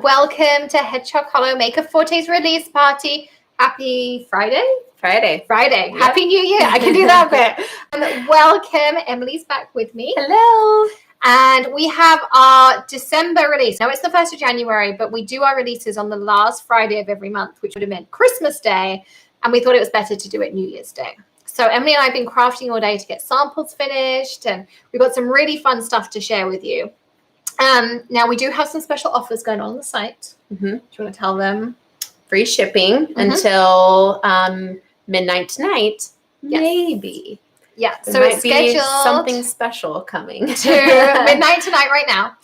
Welcome to Hedgehog Hollow Maker Forte's release party. Happy Friday. Friday. Yep. Happy New Year. I can do that bit. Welcome. Emily's back with me. Hello. And we have our December release. Now, it's the 1st of January, but we do our releases on the last Friday of every month, which would have meant Christmas Day. And we thought it was better to do it New Year's Day. So Emily and I have been crafting all day to get samples finished. And we've got some really fun stuff to share with you. Now, we do have some special offers going on the site. Do you want to tell them? Free shipping until midnight tonight. Yes. Maybe. Yeah. There so might it's scheduled be something special coming to midnight tonight right now.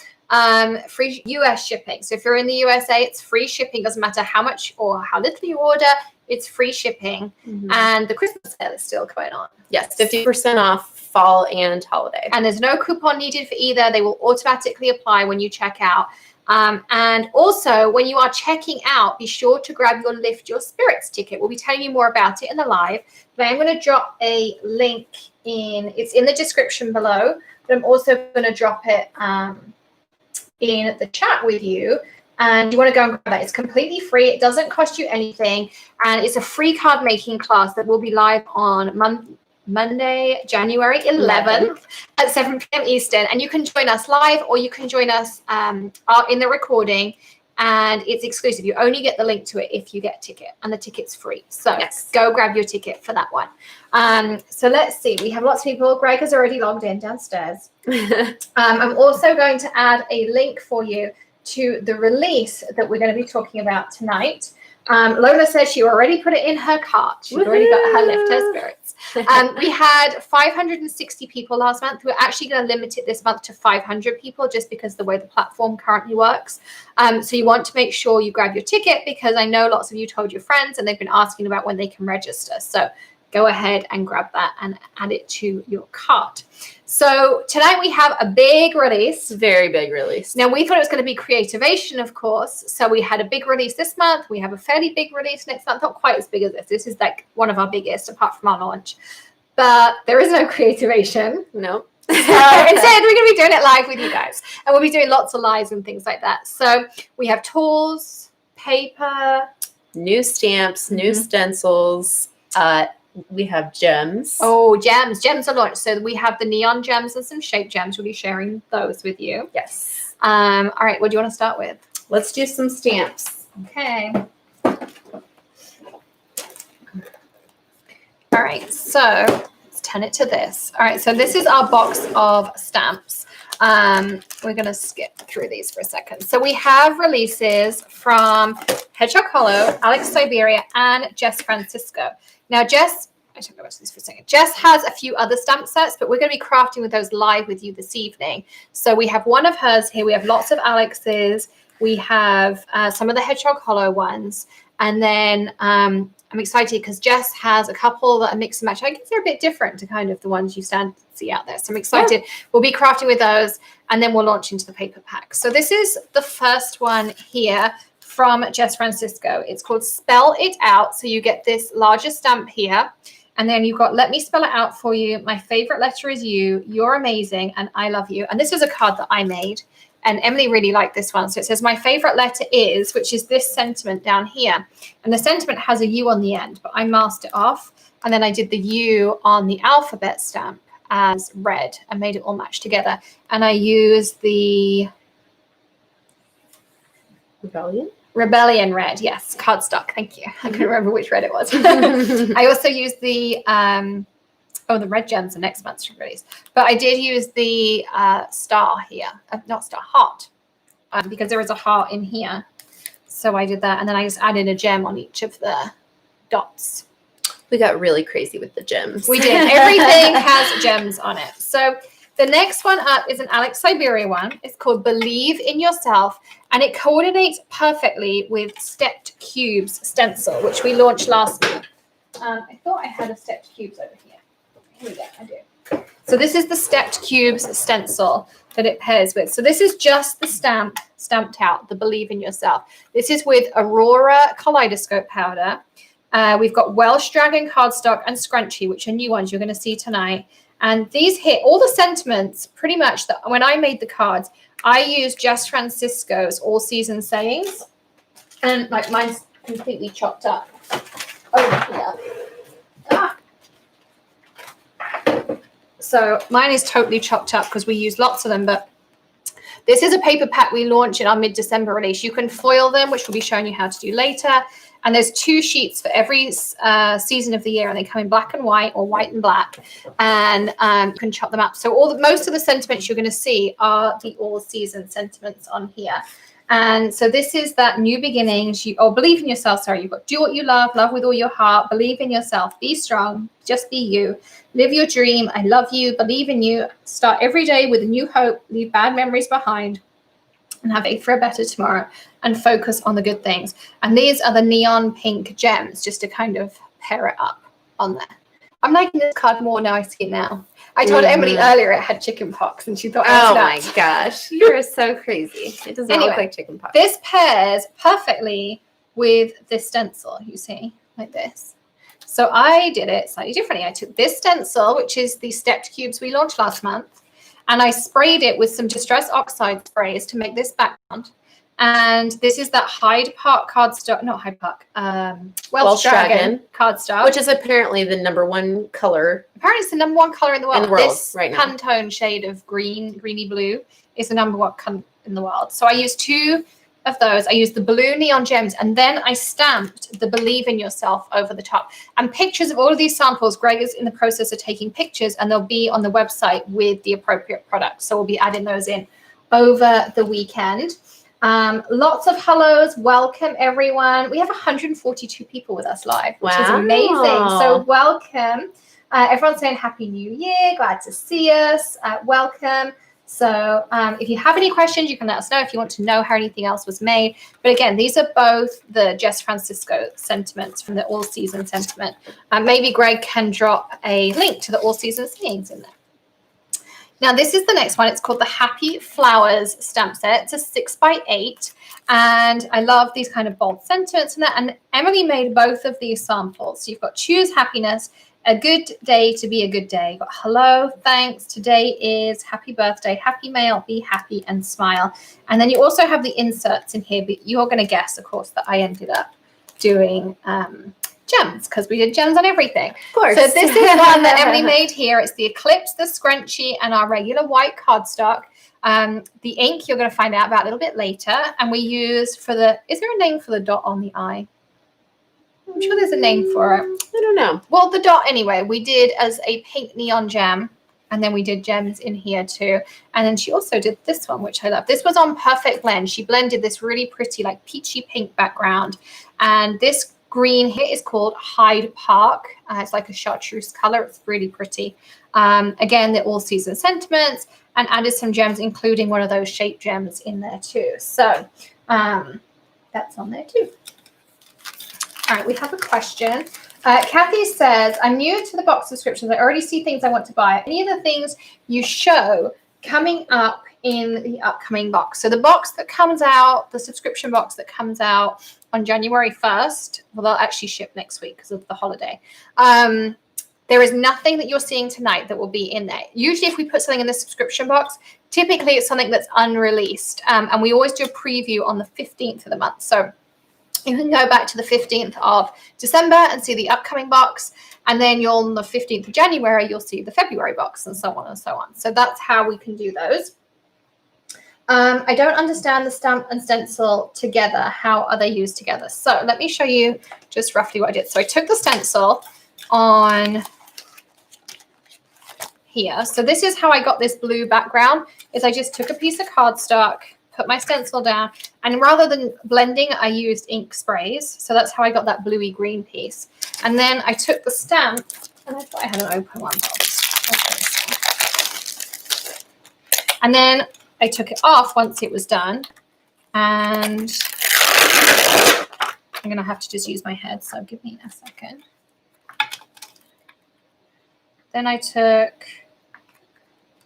Free US shipping. So if you're in the USA, it's free shipping. Doesn't matter how much or how little you order. It's free shipping. And the Christmas sale is still going on. Yes, 50% off fall and holiday. And there's no coupon needed for either. They will automatically apply when you check out. And also, when you are checking out, be sure to grab your Lift Your Spirits ticket. We'll be telling you more about it in the live. But I'm going to drop a link in. It's in the description below. But I'm also going to drop it in the chat with you. And you want to go and grab that. It's completely free. It doesn't cost you anything. And it's a free card making class that will be live on Monday, January 11th at 7 p.m. Eastern. And you can join us live or you can join us in the recording. And it's exclusive. You only get the link to it if you get a ticket. And the ticket's free. So go grab your ticket for that one. So let's see. We have lots of people. Greg has already logged in downstairs. I'm also going to add a link for you to the release that we're going to be talking about tonight. Lola says she already put it in her cart. She's already got her Lift Her Spirits. We had 560 people last month. We're actually going to limit it this month to 500 people just because of the way the platform currently works. So you want to make sure you grab your ticket because I know lots of you told your friends and they've been asking about when they can register. So go ahead and grab that and add it to your cart. So tonight we have a big release. Very big release. Now we thought it was going to be Creativation, of course. So we had a big release this month. We have a fairly big release next month. Not quite as big as this. This is like one of our biggest apart from our launch. But there is no Creativation. No. So instead we're going to be doing it live with you guys. And we'll be doing lots of lives and things like that. So we have tools, paper. New stamps, new stencils. We have gems. Oh, gems. Gems are launched. So we have the neon gems and some shape gems. We'll be sharing those with you. Yes. All right. What do you want to start with? Let's do some stamps. Okay. All right. So let's turn it to this. All right. So this is our box of stamps. We're going to skip through these for a second. So we have releases from Hedgehog Hollow, Alex Siberia, and Jess Francisco. Now, Jess, I should go back to this for a second. Jess has a few other stamp sets, but we're going to be crafting with those live with you this evening. So we have one of hers here. We have lots of Alex's. We have some of the Hedgehog Hollow ones. And then I'm excited because Jess has a couple that are mix and match. I guess they're a bit different to kind of the ones you see out there. So I'm excited. Yeah. We'll be crafting with those, and then we'll launch into the paper pack. So this is the first one here from Jess Francisco. It's called Spell It Out. So you get this larger stamp here. And then you've got Let Me Spell It Out For You. My favorite letter is you. You're amazing. And I love you. And this was a card that I made. And Emily really liked this one. So it says, my favorite letter is, which is this sentiment down here. And the sentiment has a U on the end, but I masked it off. And then I did the U on the alphabet stamp as red and made it all match together. And I used the Rebellion red, yes, cardstock. Thank you. I couldn't remember which red it was. I also used the the red gems are next month's release. But I did use the star here, not star, heart, because there is a heart in here. So I did that, and then I just added a gem on each of the dots. We got really crazy with the gems. We did. Everything has gems on it. So the next one up is an Alex Siberia one. It's called Believe in Yourself, and it coordinates perfectly with Stepped Cubes stencil, which we launched last month. I thought I had a Stepped Cubes over here. Here we go, I do. So this is the Stepped Cubes stencil that it pairs with. So this is just the stamp stamped out, the Believe in Yourself. This is with Aurora Kaleidoscope powder. We've got Welsh Dragon cardstock and Scrunchy, which are new ones you're going to see tonight. And these hit all the sentiments pretty much that when I made the cards, I use Jess Francisco's All Season Sayings, and like mine's completely chopped up over here. So mine is totally chopped up because we use lots of them, but this is a paper pack we launch in our mid-December release. You can foil them, which we'll be showing you how to do later. And there's 2 sheets for every season of the year, and they come in black and white or white and black. And you can chop them up. So most of the sentiments you're going to see are the all-season sentiments on here. And so this is that new beginnings. Believe in yourself. Sorry, you've got do what you love, love with all your heart, believe in yourself, be strong, just be you, live your dream. I love you, believe in you. Start every day with a new hope, leave bad memories behind, and have faith for a better tomorrow, and focus on the good things. And these are the neon pink gems, just to kind of pair it up on there. I'm liking this card more now. I see it now. I told Emily earlier it had chicken pox, and she thought, oh my gosh, you're so crazy. It does not look like chicken pox. This pairs perfectly with this stencil, you see, like this. So I did it slightly differently. I took this stencil, which is the stepped cubes we launched last month, and I sprayed it with some Distress Oxide sprays to make this background. And this is that Hyde Park cardstock, not Hyde Park, Welsh Dragon cardstock. Which is apparently the #1 color. Apparently it's the #1 color in the world. This right now. Pantone shade of greeny blue is the #1 color in the world. So I used 2 of those. I used the blue neon gems, and then I stamped the Believe in Yourself over the top. And pictures of all of these samples, Greg is in the process of taking pictures, and they'll be on the website with the appropriate products. So we'll be adding those in over the weekend. Lots of hellos. Welcome, everyone. We have 142 people with us live, which is amazing. So welcome. Everyone's saying Happy New Year. Glad to see us. Welcome. So if you have any questions, you can let us know if you want to know how anything else was made. But again, these are both the Jess Francisco sentiments from the All Season sentiment. Maybe Greg can drop a link to the All Season sayings in there. Now, this is the next one. It's called the Happy Flowers stamp set. It's a 6x8. And I love these kind of bold sentiments in that. And Emily made both of these samples. So you've got choose happiness, a good day to be a good day. You've got hello, thanks. Today is happy birthday, happy mail, be happy and smile. And then you also have the inserts in here. But you're going to guess, of course, that I ended up doing gems, because we did gems on everything. Of course. So this is one that Emily made here. It's the Eclipse, the Scrunchie, and our regular white cardstock. The ink you're going to find out about a little bit later. And we use for the, is there a name for the dot on the eye? I'm sure there's a name for it. I don't know. Well, the dot anyway, we did as a pink neon gem. And then we did gems in here too. And then she also did this one, which I love. This was on Perfect Blend. She blended this really pretty, like peachy pink background. And this green here is called Hyde Park. It's like a chartreuse color. It's really pretty. Again, they're all season sentiments, and added some gems, including one of those shape gems in there too. So that's on there too. All right, we have a question. Kathy says, I'm new to the box subscriptions. I already see things I want to buy. Any of the things you show coming up in the upcoming box? So the box that comes out, the subscription box that comes out on January 1st, well, they'll actually ship next week because of the holiday. There is nothing that you're seeing tonight that will be in there. Usually if we put something in the subscription box, typically it's something that's unreleased. And we always do a preview on the 15th of the month. So you can go back to the 15th of December and see the upcoming box. And then on the 15th of January, you'll see the February box, and so on and so on. So that's how we can do those. I don't understand the stamp and stencil together. How are they used together? So let me show you just roughly what I did. So I took the stencil on here. So this is how I got this blue background, is I just took a piece of cardstock, put my stencil down, and rather than blending, I used ink sprays. So that's how I got that bluey green piece. And then I took the stamp, and I thought I had an open one. And then I took it off once it was done, and I'm going to have to just use my head, so give me a second. Then I took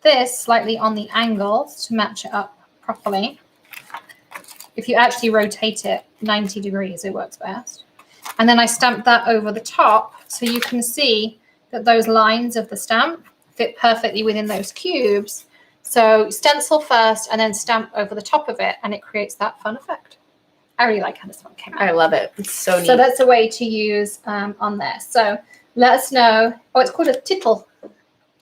this slightly on the angles to match it up properly. If you actually rotate it 90 degrees, it works best. And then I stamped that over the top, so you can see that those lines of the stamp fit perfectly within those cubes. So stencil first and then stamp over the top of it, and it creates that fun effect. I really like how this one came out. I love it. It's so neat. So that's a way to use on there. So let us know. Oh, it's called a tittle.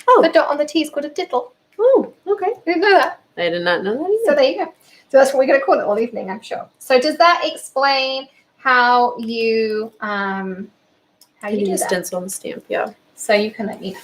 Oh. The dot on the T is called a tittle. Oh, okay. You didn't know that? I did not know that either. So there you go. So that's what we're going to call it all evening, I'm sure. So does that explain how you do that? Stencil and stamp, yeah. So you can let me know.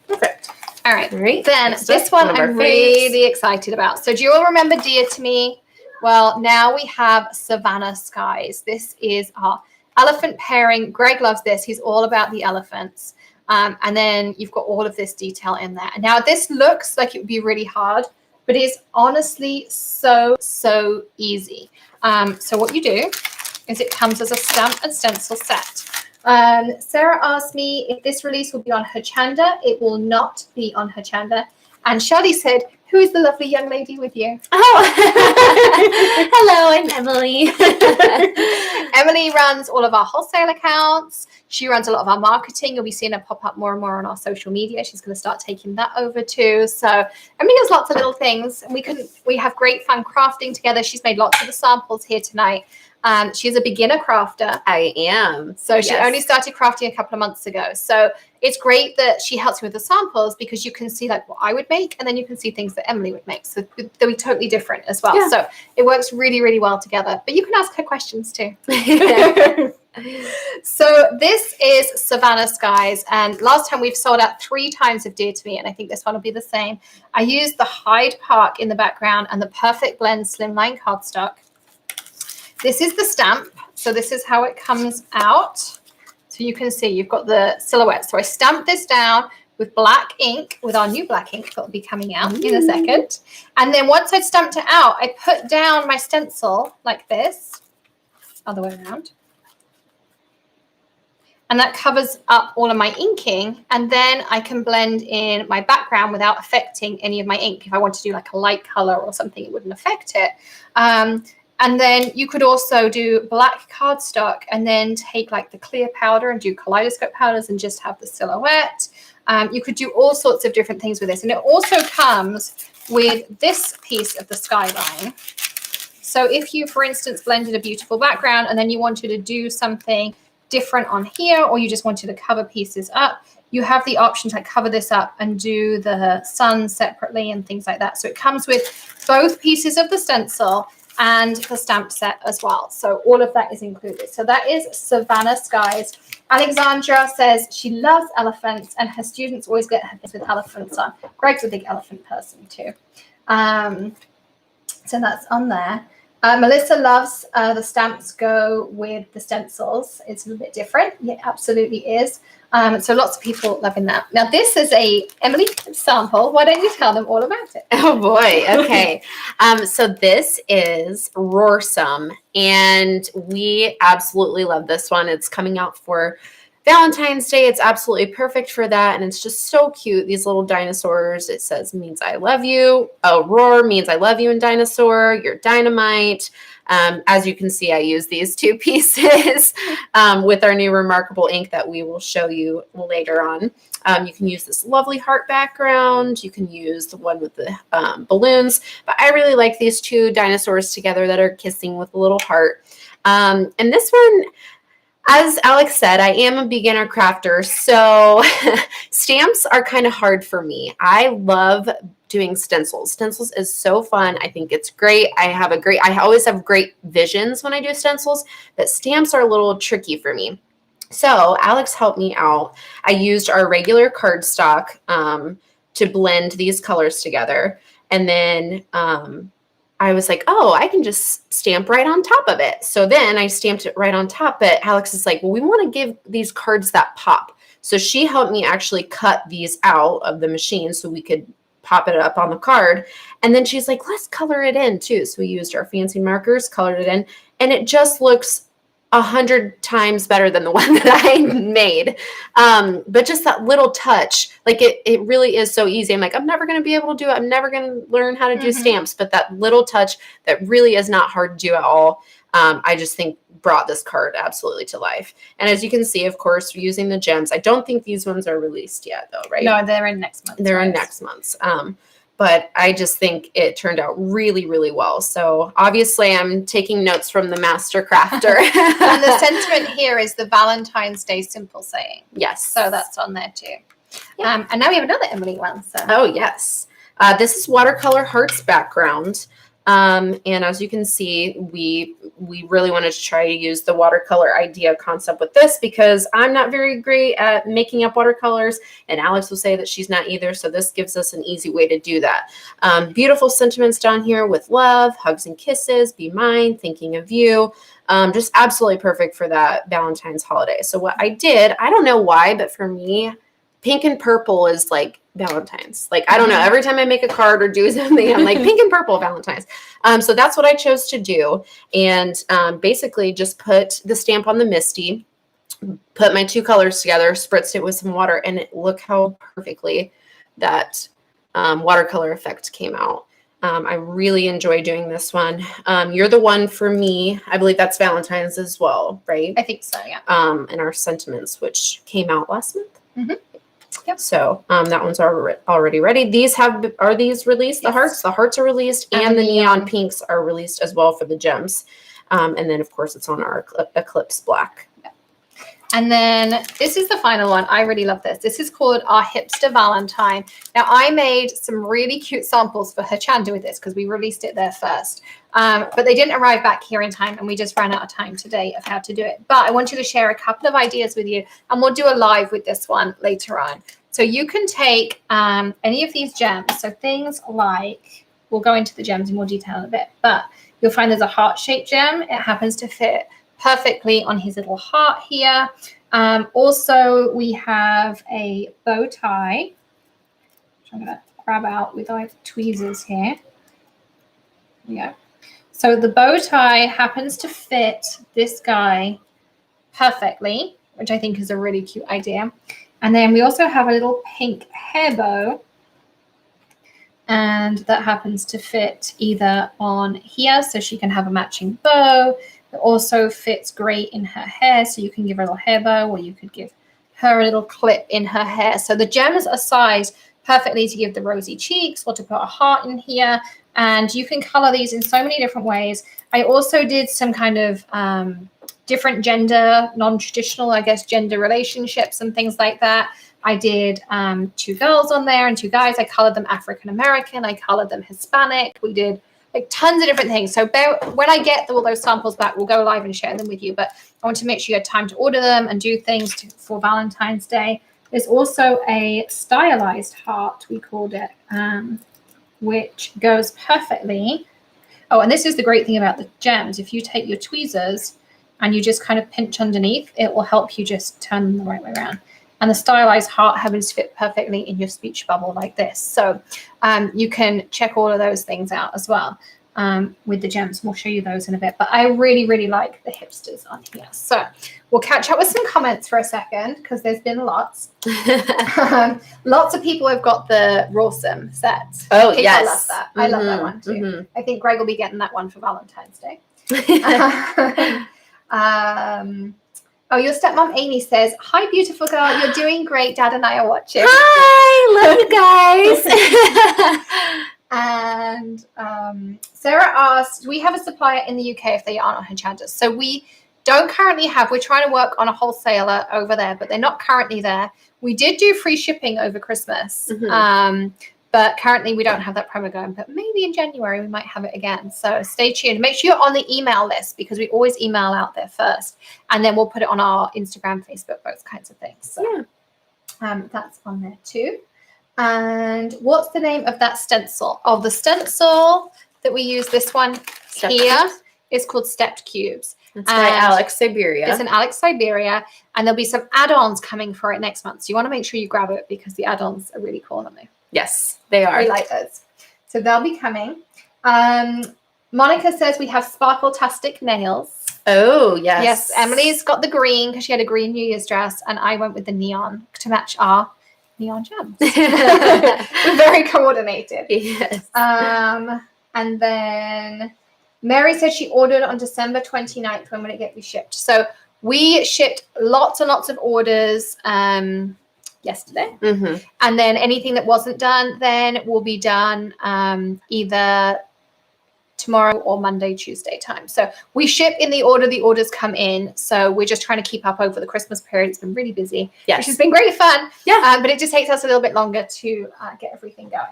Perfect. All right. All right. Then Next this up, one I'm really excited about. So do you all remember Dear to Me? Well, now we have Savannah Skies. This is our elephant pairing. Greg loves this. He's all about the elephants. And then you've got all of this detail in there. Now this looks like it would be really hard, but it's honestly so easy. So what you do is it comes as a stamp and stencil set. Sarah asked me if this release will be on her Chanda. It will not be on her Chanda. And Shadi said, who is the lovely young lady with you? Oh, hello, I'm Emily. Emily runs all of our wholesale accounts. She runs a lot of our marketing. You'll be seeing her pop up more and more on our social media. She's going to start taking that over too. So Emily does lots of little things, and we have great fun crafting together. She's made lots of the samples here tonight. She's a beginner crafter. I am. So she only started crafting a couple of months ago. So it's great that she helps you with the samples because you can see like what I would make, and then you can see things that Emily would make. So they'll be totally different as well. Yeah. So it works really, really well together. But you can ask her questions too. So this is Savannah Skies. And last time we've sold out 3 times of Dear to Me. And I think this one will be the same. I used the Hyde Park in the background and the Perfect Blend Slimline cardstock. This is the stamp. So this is how it comes out. So you can see you've got the silhouette. So I stamped this down with black ink, with our new black ink that will be coming out in a second. And then once I'd stamped it out, I put down my stencil like this, other way around. And that covers up all of my inking. And then I can blend in my background without affecting any of my ink. If I want to do like a light color or something, it wouldn't affect it. And then you could also do black cardstock and then take like the clear powder and do kaleidoscope powders and just have the silhouette. You could do all sorts of different things with this. And it also comes with this piece of the skyline. So if you, for instance, blended a beautiful background and then you wanted to do something different on here, or you just wanted to cover pieces up, you have the option to cover this up and do the sun separately and things like that. So it comes with both pieces of the stencil and the stamp set as well. So all of that is included. So that is Savannah Skies. Alexandra says she loves elephants and her students always get her with elephants on. Greg's a big elephant person too. So that's on there. Melissa loves the stamps go with the stencils. It's a little bit different. Yeah, absolutely is. So lots of people loving that. Now this is a Emily sample. Why don't you tell them all about it? Oh boy. Okay. So this is Roarsome, and we absolutely love this one. It's coming out for Valentine's Day. It's absolutely perfect for that. And it's just so cute. These little dinosaurs, it says means I love you. Oh, roar means I love you in dinosaur. You're dynamite. As you can see, I use these 2 pieces with our new remarkable ink that we will show you later on. You can use this lovely heart background. You can use the one with the balloons. But I really like these 2 dinosaurs together that are kissing with a little heart. And this one, as Alex said, I am a beginner crafter, so stamps are kind of hard for me. I love doing stencils. Stencils is so fun. I think it's great. I always have great visions when I do stencils, but stamps are a little tricky for me. So Alex helped me out. I used our regular cardstock to blend these colors together, and then I was like, oh, I can just stamp right on top of it. So then I stamped it right on top, but Alex is like, well, we want to give these cards that pop. So she helped me actually cut these out of the machine so we could pop it up on the card. And then she's like, let's color it in too. So we used our fancy markers, colored it in, and it just looks 100 times better than the one that I made. But just that little touch, like it really is so easy. I'm like, I'm never going to be able to do it. I'm never going to learn how to do stamps, but that little touch that really is not hard to do at all. I just think brought this card absolutely to life. And as you can see, of course, we're using the gems. I don't think these ones are released yet though, right? No, they're in next month. They're in next month's. but I just think it turned out really, really well. So obviously I'm taking notes from the master crafter. And the sentiment here is the Valentine's Day simple saying. Yes. So that's on there too. Yeah. And now we have another Emily one. So. Oh, yes. This is watercolor hearts background. And as you can see, we really wanted to try to use the watercolor idea concept with this because I'm not very great at making up watercolors, and Alex will say that she's not either. So this gives us an easy way to do that. Beautiful sentiments down here with love, hugs and kisses, be mine, thinking of you. Just absolutely perfect for that Valentine's holiday. So what I did, I don't know why, but for me, pink and purple is like Valentine's. Like, I don't know. Every time I make a card or do something, I'm like pink and purple Valentine's. So that's what I chose to do. And basically just put the stamp on the Misty, put my two colors together, spritzed it with some water, and look how perfectly that watercolor effect came out. I really enjoy doing this one. You're the one for me. I believe that's Valentine's as well, right? I think so, yeah. And our sentiments, which came out last month. Mm-hmm. Yep. So that one's already ready. Are these released? Yes. The hearts are released, and the neon pinks are released as well for the gems. And then of course it's on our Eclipse Black. And then this is the final one. I really love this. This is called our Hipster Valentine. Now, I made some really cute samples for her Chanda with this because we released it there first. But they didn't arrive back here in time, and we just ran out of time today of how to do it. But I wanted to share a couple of ideas with you, and we'll do a live with this one later on. So you can take any of these gems. So things like, we'll go into the gems in more detail in a bit, but you'll find there's a heart-shaped gem. It happens to fit perfectly on his little heart here. Also, we have a bow tie, which I'm going to grab out with our tweezers here. Yeah. So the bow tie happens to fit this guy perfectly, which I think is a really cute idea. And then we also have a little pink hair bow, and that happens to fit either on here, so she can have a matching bow. It also fits great in her hair, so you can give her a little hair bow, or you could give her a little clip in her hair. So the gems are sized perfectly to give the rosy cheeks or to put a heart in here. And you can color these in so many different ways. I also did some kind of different gender, non-traditional, I guess, gender relationships and things like that. I did 2 girls on there and 2 guys. I colored them African-American. I colored them Hispanic. We did like tons of different things. So when I get all those samples back, we'll go live and share them with you. But I want to make sure you had time to order them and do things for Valentine's Day. There's also a stylized heart, we called it, which goes perfectly. Oh, and this is the great thing about the gems. If you take your tweezers and you just kind of pinch underneath, it will help you just turn them the right way around. And the stylized heart happens to fit perfectly in your speech bubble like this. So you can check all of those things out as well with the gems. We'll show you those in a bit. But I really, really like the hipsters on here. So we'll catch up with some comments for a second because there's been lots. Lots of people have got the Rawsome set. Oh, People yes. love that. I love that one too. I think Greg will be getting that one for Valentine's Day. Oh, your stepmom Amy says, "Hi, beautiful girl. You're doing great. Dad and I are watching." Hi, love you guys. And Sarah asked, "Do we have a supplier in the UK if they aren't on Hedgehog?" So we don't currently have. We're trying to work on a wholesaler over there, but they're not currently there. We did do free shipping over Christmas. But currently we don't have that promo going, but maybe in January we might have it again. So stay tuned. Make sure you're on the email list because we always email out there first. And then we'll put it on our Instagram, Facebook, those kinds of things. So that's on there too. And what's the name of that stencil? Oh, the stencil that we use, this one here, is called Stepped Cubes. It's by Alex Siberia. It's an Alex Siberia. And there'll be some add-ons coming for it next month. So you want to make sure you grab it because the add-ons are really cool, aren't they? Yes, they are. We like those. So they'll be coming. Monica says we have sparkle-tastic nails. Oh, yes. Yes, Emily's got the green because she had a green New Year's dress, and I went with the neon to match our neon gems. We're very coordinated. Yes. And then Mary said she ordered on December 29th. When will it get shipped? So we shipped lots and lots of orders yesterday. Mm-hmm. And then anything that wasn't done then will be done either tomorrow or Monday, Tuesday time. So we ship in the order the orders come in. So we're just trying to keep up over the Christmas period. It's been really busy, which has been great fun. Yeah. But it just takes us a little bit longer to get everything going.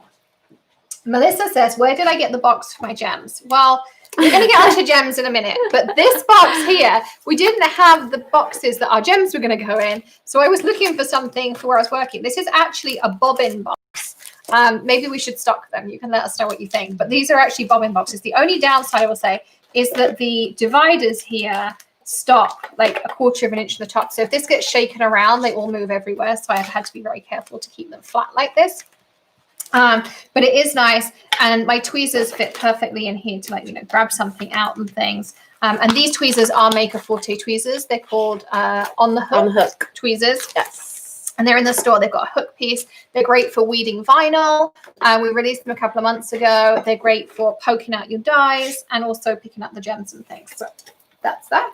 Melissa says, where did I get the box for my gems? Well, we're going to get onto gems in a minute, but this box here, we didn't have the boxes that our gems were going to go in. So I was looking for something for where I was working. This is actually a bobbin box. Maybe we should stock them. You can let us know what you think. But these are actually bobbin boxes. The only downside I will say is that the dividers here stop like 1/4 of an inch in the top. So if this gets shaken around, they all move everywhere. So I've had to be very careful to keep them flat like this. But it is nice, and my tweezers fit perfectly in here to, like, you know, grab something out and things. And these tweezers are Maker Forte tweezers. They're called on the hook tweezers. Yes. And they're in the store. They've got a hook piece. They're great for weeding vinyl. We released them a couple of months ago. They're great for poking out your dies and also picking up the gems and things. So that's that.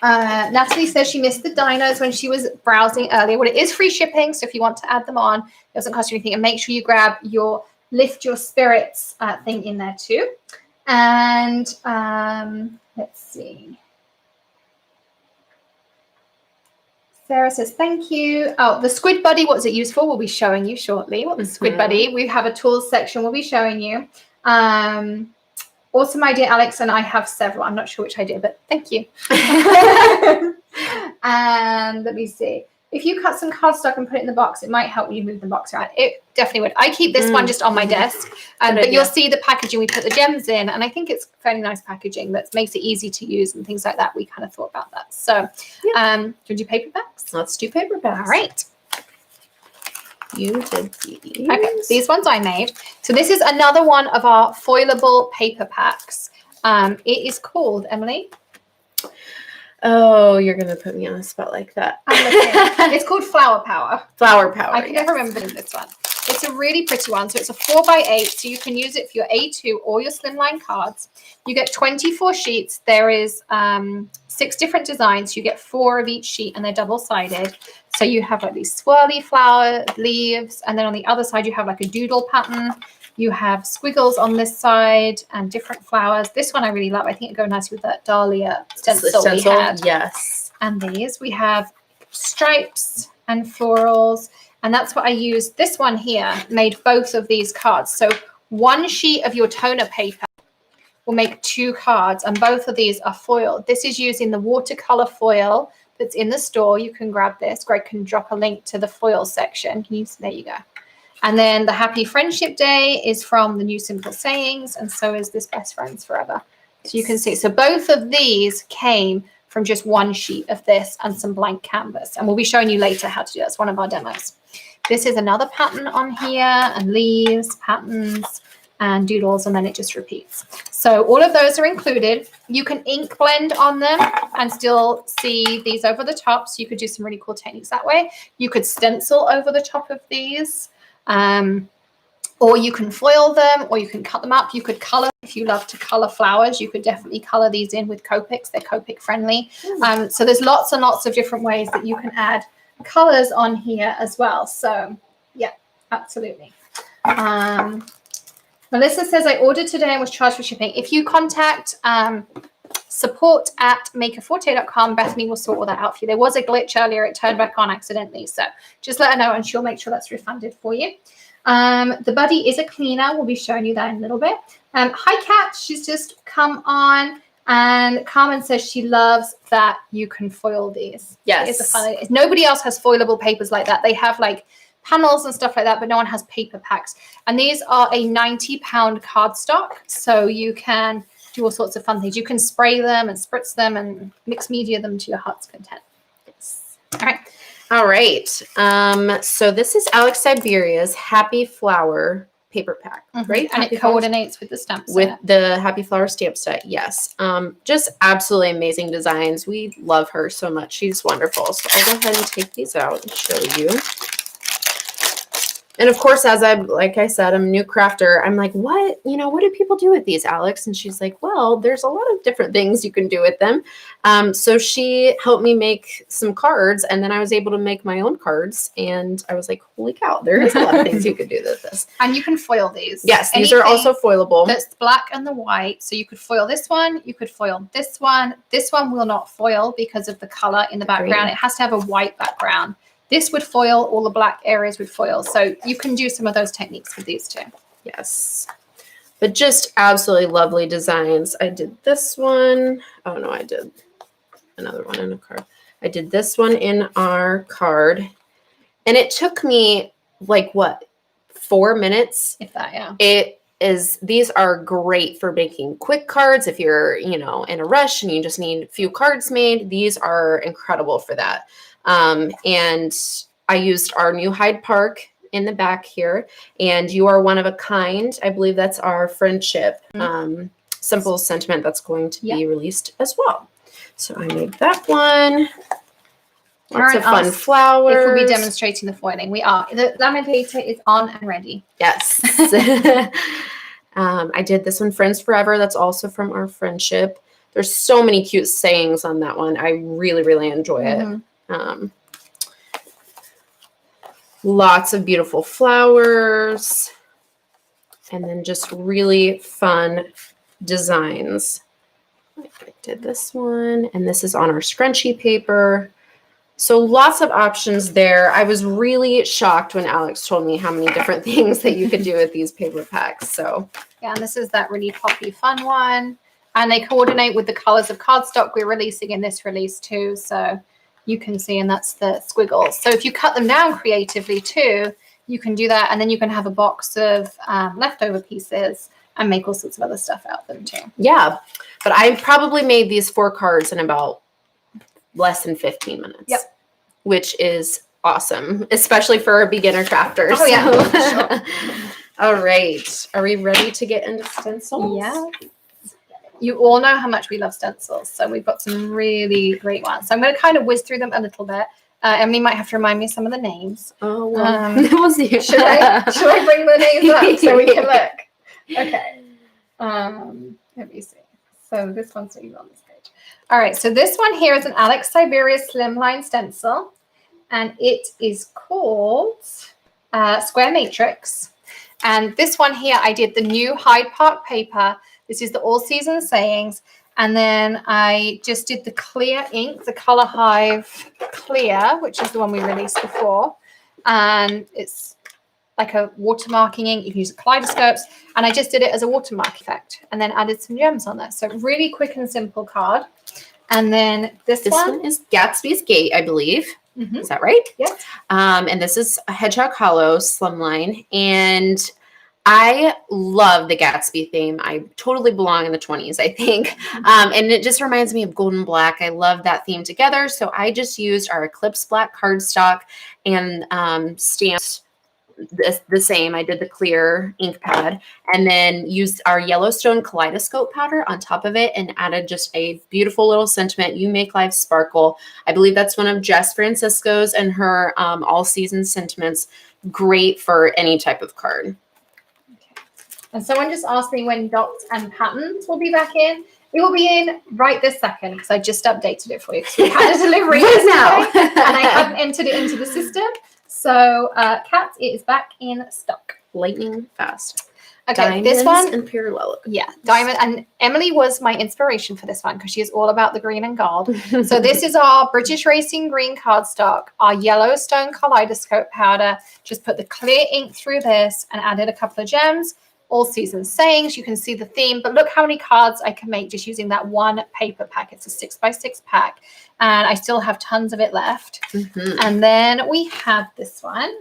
Natalie says she missed the dinos when she was browsing earlier. Well, it is free shipping, so if you want to add them on, it doesn't cost you anything. And make sure you grab your Lift Your Spirits thing in there too. And let's see. Sarah says, thank you. Oh, the Squid Buddy, what's it used for? We'll be showing you shortly. What the Squid Buddy. We have a tools section we'll be showing you. Awesome idea, Alex, and I have several. I'm not sure which I do, but thank you. And let me see. If you cut some cardstock and put it in the box, it might help when you move the box around. It definitely would. I keep this one just on my desk, but you'll see the packaging. We put the gems in, and I think it's fairly nice packaging that makes it easy to use and things like that. We kind of thought about that. So, do you do paperbacks? Let's do paperbacks. All right. You did these. Okay, these ones I made. So this is another one of our foilable paper packs. It is called, Emily. Oh, you're going to put me on a spot like that. It's called Flower Power. Flower Power. I can never remember this one. It's a really pretty one. So it's a 4x8. So you can use it for your A2 or your slimline cards. You get 24 sheets. There is 6 different designs. You get 4 of each sheet, and they're double-sided. So you have like these swirly flower leaves, and then on the other side you have like a doodle pattern. You have squiggles on this side and different flowers. This one I really love. I think it goes nice with that dahlia stencil we had. Yes. And these we have stripes and florals, and that's what I used. This one here made both of these cards. So one sheet of your toner paper will make 2 cards, and both of these are foiled. This is using the watercolor foil that's in the store. You can grab this. Greg can drop a link to the foil section. There you go. And then the Happy Friendship Day is from the New Simple Sayings, and so is this Best Friends Forever. So you can see. So both of these came from just one sheet of this and some blank canvas, and we'll be showing you later how to do that. It's one of our demos. This is another pattern on here, and leaves, patterns, and doodles, and then it just repeats. So all of those are included. You can ink blend on them and still see these over the top. So you could do some really cool techniques that way. You could stencil over the top of these, or you can foil them, or you can cut them up. You could color. If you love to color flowers, you could definitely color these in with Copics. They're Copic friendly. So there's lots and lots of different ways that you can add colors on here as well. So yeah, absolutely. Melissa says, I ordered today and was charged for shipping. If you contact support@makerforte.com, Bethany will sort all that out for you. There was a glitch earlier. It turned back on accidentally. So just let her know and she'll make sure that's refunded for you. The Buddy is a cleaner. We'll be showing you that in a little bit. Hi, Kat. She's just come on. And Carmen says she loves that you can foil these. Yes. It's a fun. Nobody else has foilable papers like that. They have like panels and stuff like that, but no one has paper packs. And these are a 90-pound cardstock, so you can do all sorts of fun things. You can spray them and spritz them and mix media them to your heart's content. Yes. All right. So this is Alex Siberia's Happy Flower paper pack, right? And it coordinates with the stamp set. With the Happy Flower stamp set, yes. Just absolutely amazing designs. We love her so much. She's wonderful. So I'll go ahead and take these out and show you. And of course, like I said, I'm a new crafter. I'm like, what do people do with these, Alex? And she's like, well, there's a lot of different things you can do with them. So she helped me make some cards, and then I was able to make my own cards. And I was like, holy cow, there is a lot of things you could do with this. And you can foil these. Yes, these are also foilable. That's black and the white. So you could foil this one. You could foil this one. This one will not foil because of the color in the background. Green. It has to have a white background. This would foil, all the black areas would foil. So you can do some of those techniques with these too. Yes. But just absolutely lovely designs. I did this one. Oh, no, I did another one in a card. I did this one in our card. And it took me like, 4 minutes? If that, yeah. These are great for making quick cards. If you're, in a rush and you just need a few cards made, these are incredible for that. And I used our new Hyde Park in the back here, and You Are One of a Kind. I believe that's our friendship simple sentiment that's going to be released as well. So I made that one. Lots of fun flowers. If we'll be demonstrating the foiling, we are. The laminator is on and ready. Yes. I did this one, Friends Forever. That's also from our friendship. There's so many cute sayings on that one. I really, really enjoy it. Lots of beautiful flowers, and then just really fun designs. I did this one, and this is on our scrunchie paper. So lots of options there. I was really shocked when Alex told me how many different things that you could do with these paper packs. So yeah, and this is that really poppy fun one. And they coordinate with the colors of cardstock we're releasing in this release too. So you can see, and that's the squiggles. So if you cut them down creatively too, you can do that. And then you can have a box of leftover pieces and make all sorts of other stuff out of them too. Yeah, but I probably made these 4 cards in about less than 15 minutes. Yep. Which is awesome, especially for a beginner crafter. Oh, yeah. Sure. All right. Are we ready to get into stencils? Yeah. You all know how much we love stencils, so we've got some really great ones. So I'm going to kind of whiz through them a little bit. Emily might have to remind me of some of the names. Oh, well, we'll see. Should I bring the names up so we can look? Okay. Let me see. So this one's even on this page. All right. So this one here is an Alex Siberia Slimline stencil, and it is called Square Matrix. And this one here, I did the new Hyde Park paper. This is the All Season Sayings. And then I just did the clear ink, the Color Hive Clear, which is the one we released before. And it's like a watermarking ink. You can use kaleidoscopes. And I just did it as a watermark effect and then added some gems on there. So really quick and simple card. And then this one is Gatsby's Gate, I believe. Mm-hmm. Is that right? Yes. And this is a Hedgehog Hollow Slimline. And I love the Gatsby theme. I totally belong in the 20s, I think. And it just reminds me of Golden Black. I love that theme together. So I just used our Eclipse Black cardstock and stamped the same. I did the clear ink pad and then used our Yellowstone kaleidoscope powder on top of it and added just a beautiful little sentiment. You make life sparkle. I believe that's one of Jess Francisco's and her all season sentiments. Great for any type of card. And someone just asked me when dots and patterns will be back in. It will be in right this second because I just updated it for you. So we had a delivery now, and I haven't entered it into the system. So, Kat, it is back in stock. Lightning fast. Okay, Diamonds this one and parallel. Yeah, diamond. And Emily was my inspiration for this one because she is all about the green and gold. So this is our British Racing Green cardstock, our Yellowstone kaleidoscope powder. Just put the clear ink through this and added a couple of gems. All Season Sayings. You can see the theme, but look how many cards I can make just using that one paper pack. It's a 6x6 pack, and I still have tons of it left. Mm-hmm. And then we have this one.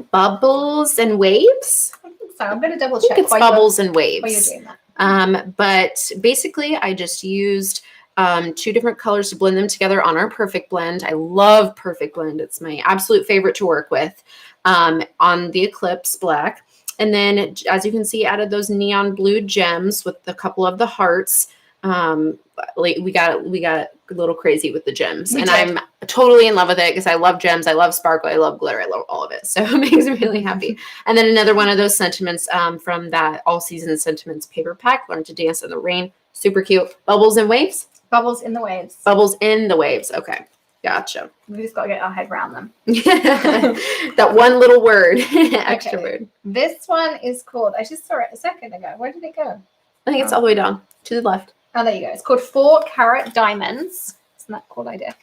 Bubbles and Waves. I think so. I'm going to double check. It's Bubbles and Waves. While you're doing that. But basically, I just used 2 different colors to blend them together on our Perfect Blend. I love Perfect Blend. It's my absolute favorite to work with on the Eclipse Black. And then, as you can see, added those neon blue gems with a couple of the hearts. Like we got a little crazy with the gems, and I'm totally in love with it because I love gems, I love sparkle, I love glitter, I love all of it. So it makes me really happy. And then another one of those sentiments from that All Season Sentiments paper pack, Learn to Dance in the Rain. Super cute. Bubbles and Waves? Bubbles in the Waves. Bubbles in the Waves. Okay. Gotcha. We just got to get our head around them. That one little word, extra word. This one is called, I just saw it a second ago. Where did it go? I think it's all the way down to the left. Oh, there you go. It's called 4 Carat Diamonds. Isn't that a cool idea?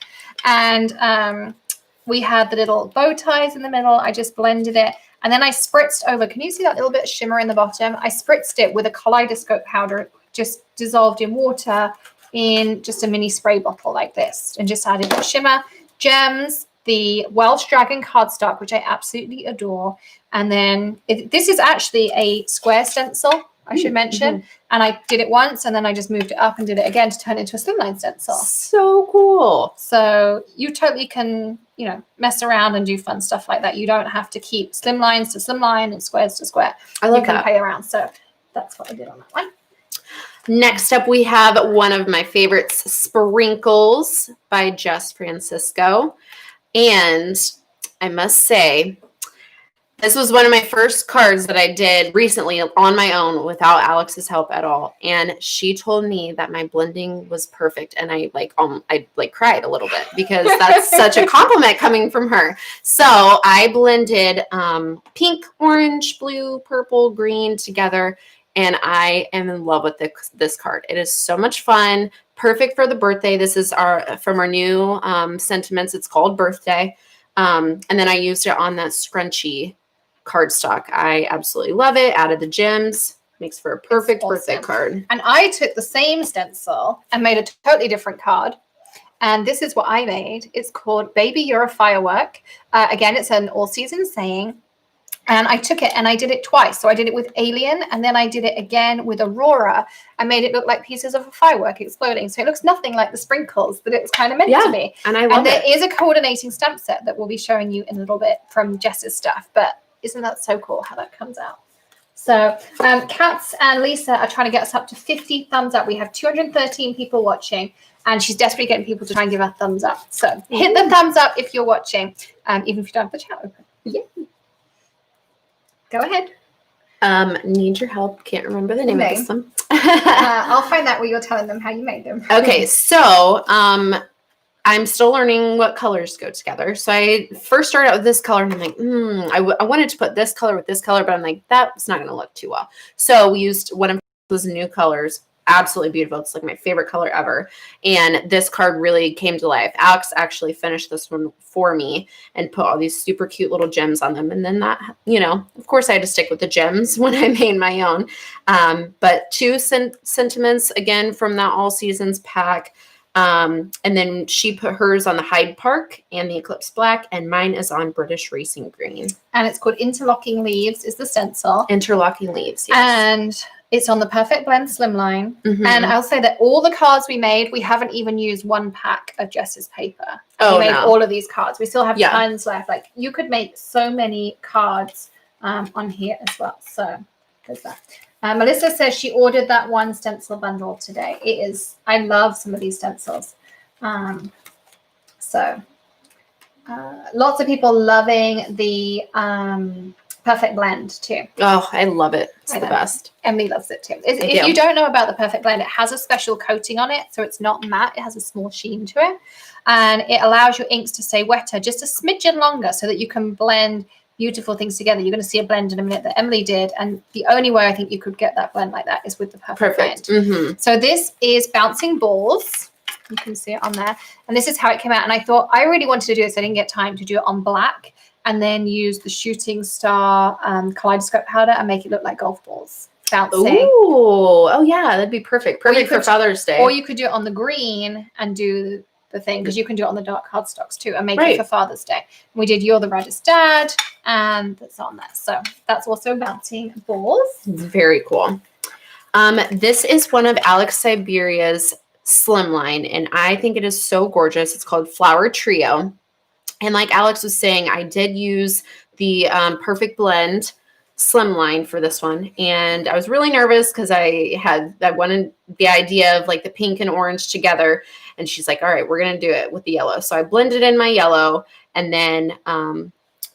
And we had the little bow ties in the middle. I just blended it. And then I spritzed over. Can you see that little bit of shimmer in the bottom? I spritzed it with a kaleidoscope powder, just dissolved in water in just a mini spray bottle like this. And just added the shimmer, gems, the Welsh Dragon cardstock, which I absolutely adore. And then this is actually a square stencil, I should mention. And I did it once, and then I just moved it up and did it again to turn it into a slimline stencil. So cool. So you totally can, you know, mess around and do fun stuff like that. You don't have to keep slim lines to slim line and squares to square. I love that. You can play around. So that's what I did on that one. Next up, we have one of my favorites, Sprinkles by Jess Francisco. And I must say, this was one of my first cards that I did recently on my own without Alex's help at all. And she told me that my blending was perfect. And I cried a little bit because that's such a compliment coming from her. So I blended pink, orange, blue, purple, green together. And I am in love with this card. It is so much fun. Perfect for the birthday. This is from our new sentiments. It's called Birthday. And then I used it on that scrunchy cardstock. I absolutely love it. Added the gems. Makes for a perfect birthday card. And I took the same stencil and made a totally different card. And this is what I made. It's called Baby, You're a Firework. Again, it's an all-season saying. And I took it and I did it twice. So I did it with Alien, and then I did it again with Aurora. I made it look like pieces of a firework exploding. So it looks nothing like the sprinkles that it was kind of meant to be. And I love it. And there is a coordinating stamp set that we'll be showing you in a little bit from Jess's stuff. But isn't that so cool how that comes out? So Katz and Lisa are trying to get us up to 50 thumbs up. We have 213 people watching, and she's desperately getting people to try and give her thumbs up. So hit the thumbs up if you're watching, even if you don't have the chat open. Yeah. Go ahead. Need your help. Can't remember the name of this one. I'll find out where you're telling them how you made them. Okay, so I'm still learning what colors go together. So I first started out with this color, and I'm like, I wanted to put this color with this color, but I'm like, that's not going to look too well. So we used one of those new colors. Absolutely beautiful. It's like my favorite color ever. And this card really came to life. Alex actually finished this one for me and put all these super cute little gems on them. And then that, you know, of course I had to stick with the gems when I made my own. But 2 sentiments again from that All Seasons pack. And then she put hers on the Hyde Park and the Eclipse Black, and mine is on British Racing Green. And it's called Interlocking Leaves is the stencil. Interlocking Leaves, yes. And it's on the Perfect Blend Slimline. And I'll say that all the cards we made, we haven't even used one pack of Jess's paper. We made all of these cards. We still have tons left. Like, you could make so many cards on here as well. So there's that. Melissa says she ordered that one stencil bundle today. It is, I love some of these stencils. Lots of people loving the Perfect Blend too. Oh, I love it. It's the best. Emily loves it too. If you don't know about the Perfect Blend, it has a special coating on it. So it's not matte. It has a small sheen to it. And it allows your inks to stay wetter just a smidgen longer so that you can blend beautiful things together. You're going to see a blend in a minute that Emily did. And the only way I think you could get that blend like that is with the Perfect Blend. So this is Bouncing Balls. You can see it on there. And this is how it came out. And I thought I really wanted to do this. I didn't get time to do it on black. And then use the Shooting Star kaleidoscope powder and make it look like golf balls bouncing. Ooh, oh yeah, that'd be perfect. Perfect for Father's Day. Or you could do it on the green and do the thing, because you can do it on the dark cardstocks too and make it for Father's Day. And we did You're the Reddest Dad, and that's on there. So that's also Bouncing Balls. Very cool. This is one of Alex Siberia's Slimline, and I think it is so gorgeous. It's called Flower Trio. And like Alex was saying, I did use the Perfect Blend Slimline for this one. And I was really nervous because I wanted the idea of like the pink and orange together. And she's like, all right, we're going to do it with the yellow. So I blended in my yellow and then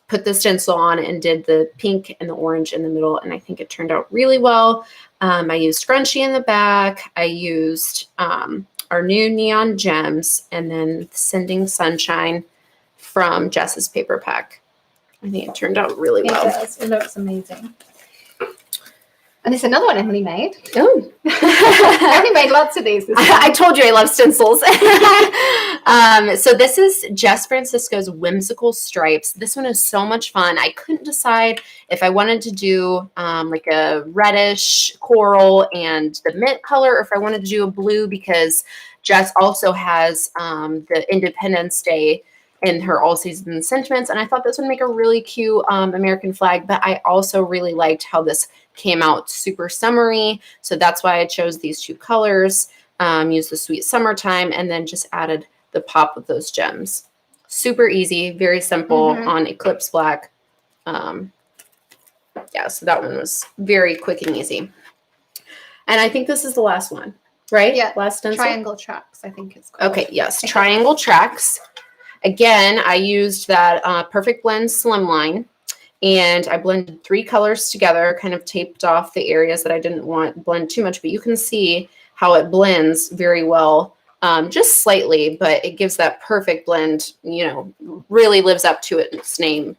put the stencil on and did the pink and the orange in the middle. And I think it turned out really well. I used scrunchie in the back. I used our new neon gems and then Sending Sunshine from Jess's paper pack. I think it turned out really well. It does. It looks amazing. And there's another one Emily made. Oh. Emily made lots of these. I told you I love stencils. So this is Jess Francisco's Whimsical Stripes. This one is so much fun. I couldn't decide if I wanted to do like a reddish coral and the mint color, or if I wanted to do a blue, because Jess also has the Independence Day in her All Seasons Sentiments. And I thought this would make a really cute American flag, but I also really liked how this came out super summery. So that's why I chose these two colors, used the Sweet Summertime, and then just added the pop of those gems. Super easy, very simple on Eclipse Black. Yeah, so that one was very quick and easy. And I think this is the last one, right? Yeah, last stencil. Triangle Tracks, I think it's called. Okay, yes, Triangle Tracks. Again, I used that Perfect Blend Slimline, and I blended 3 colors together, kind of taped off the areas that I didn't want blend too much, but you can see how it blends very well, just slightly, but it gives that perfect blend, you know, really lives up to its name.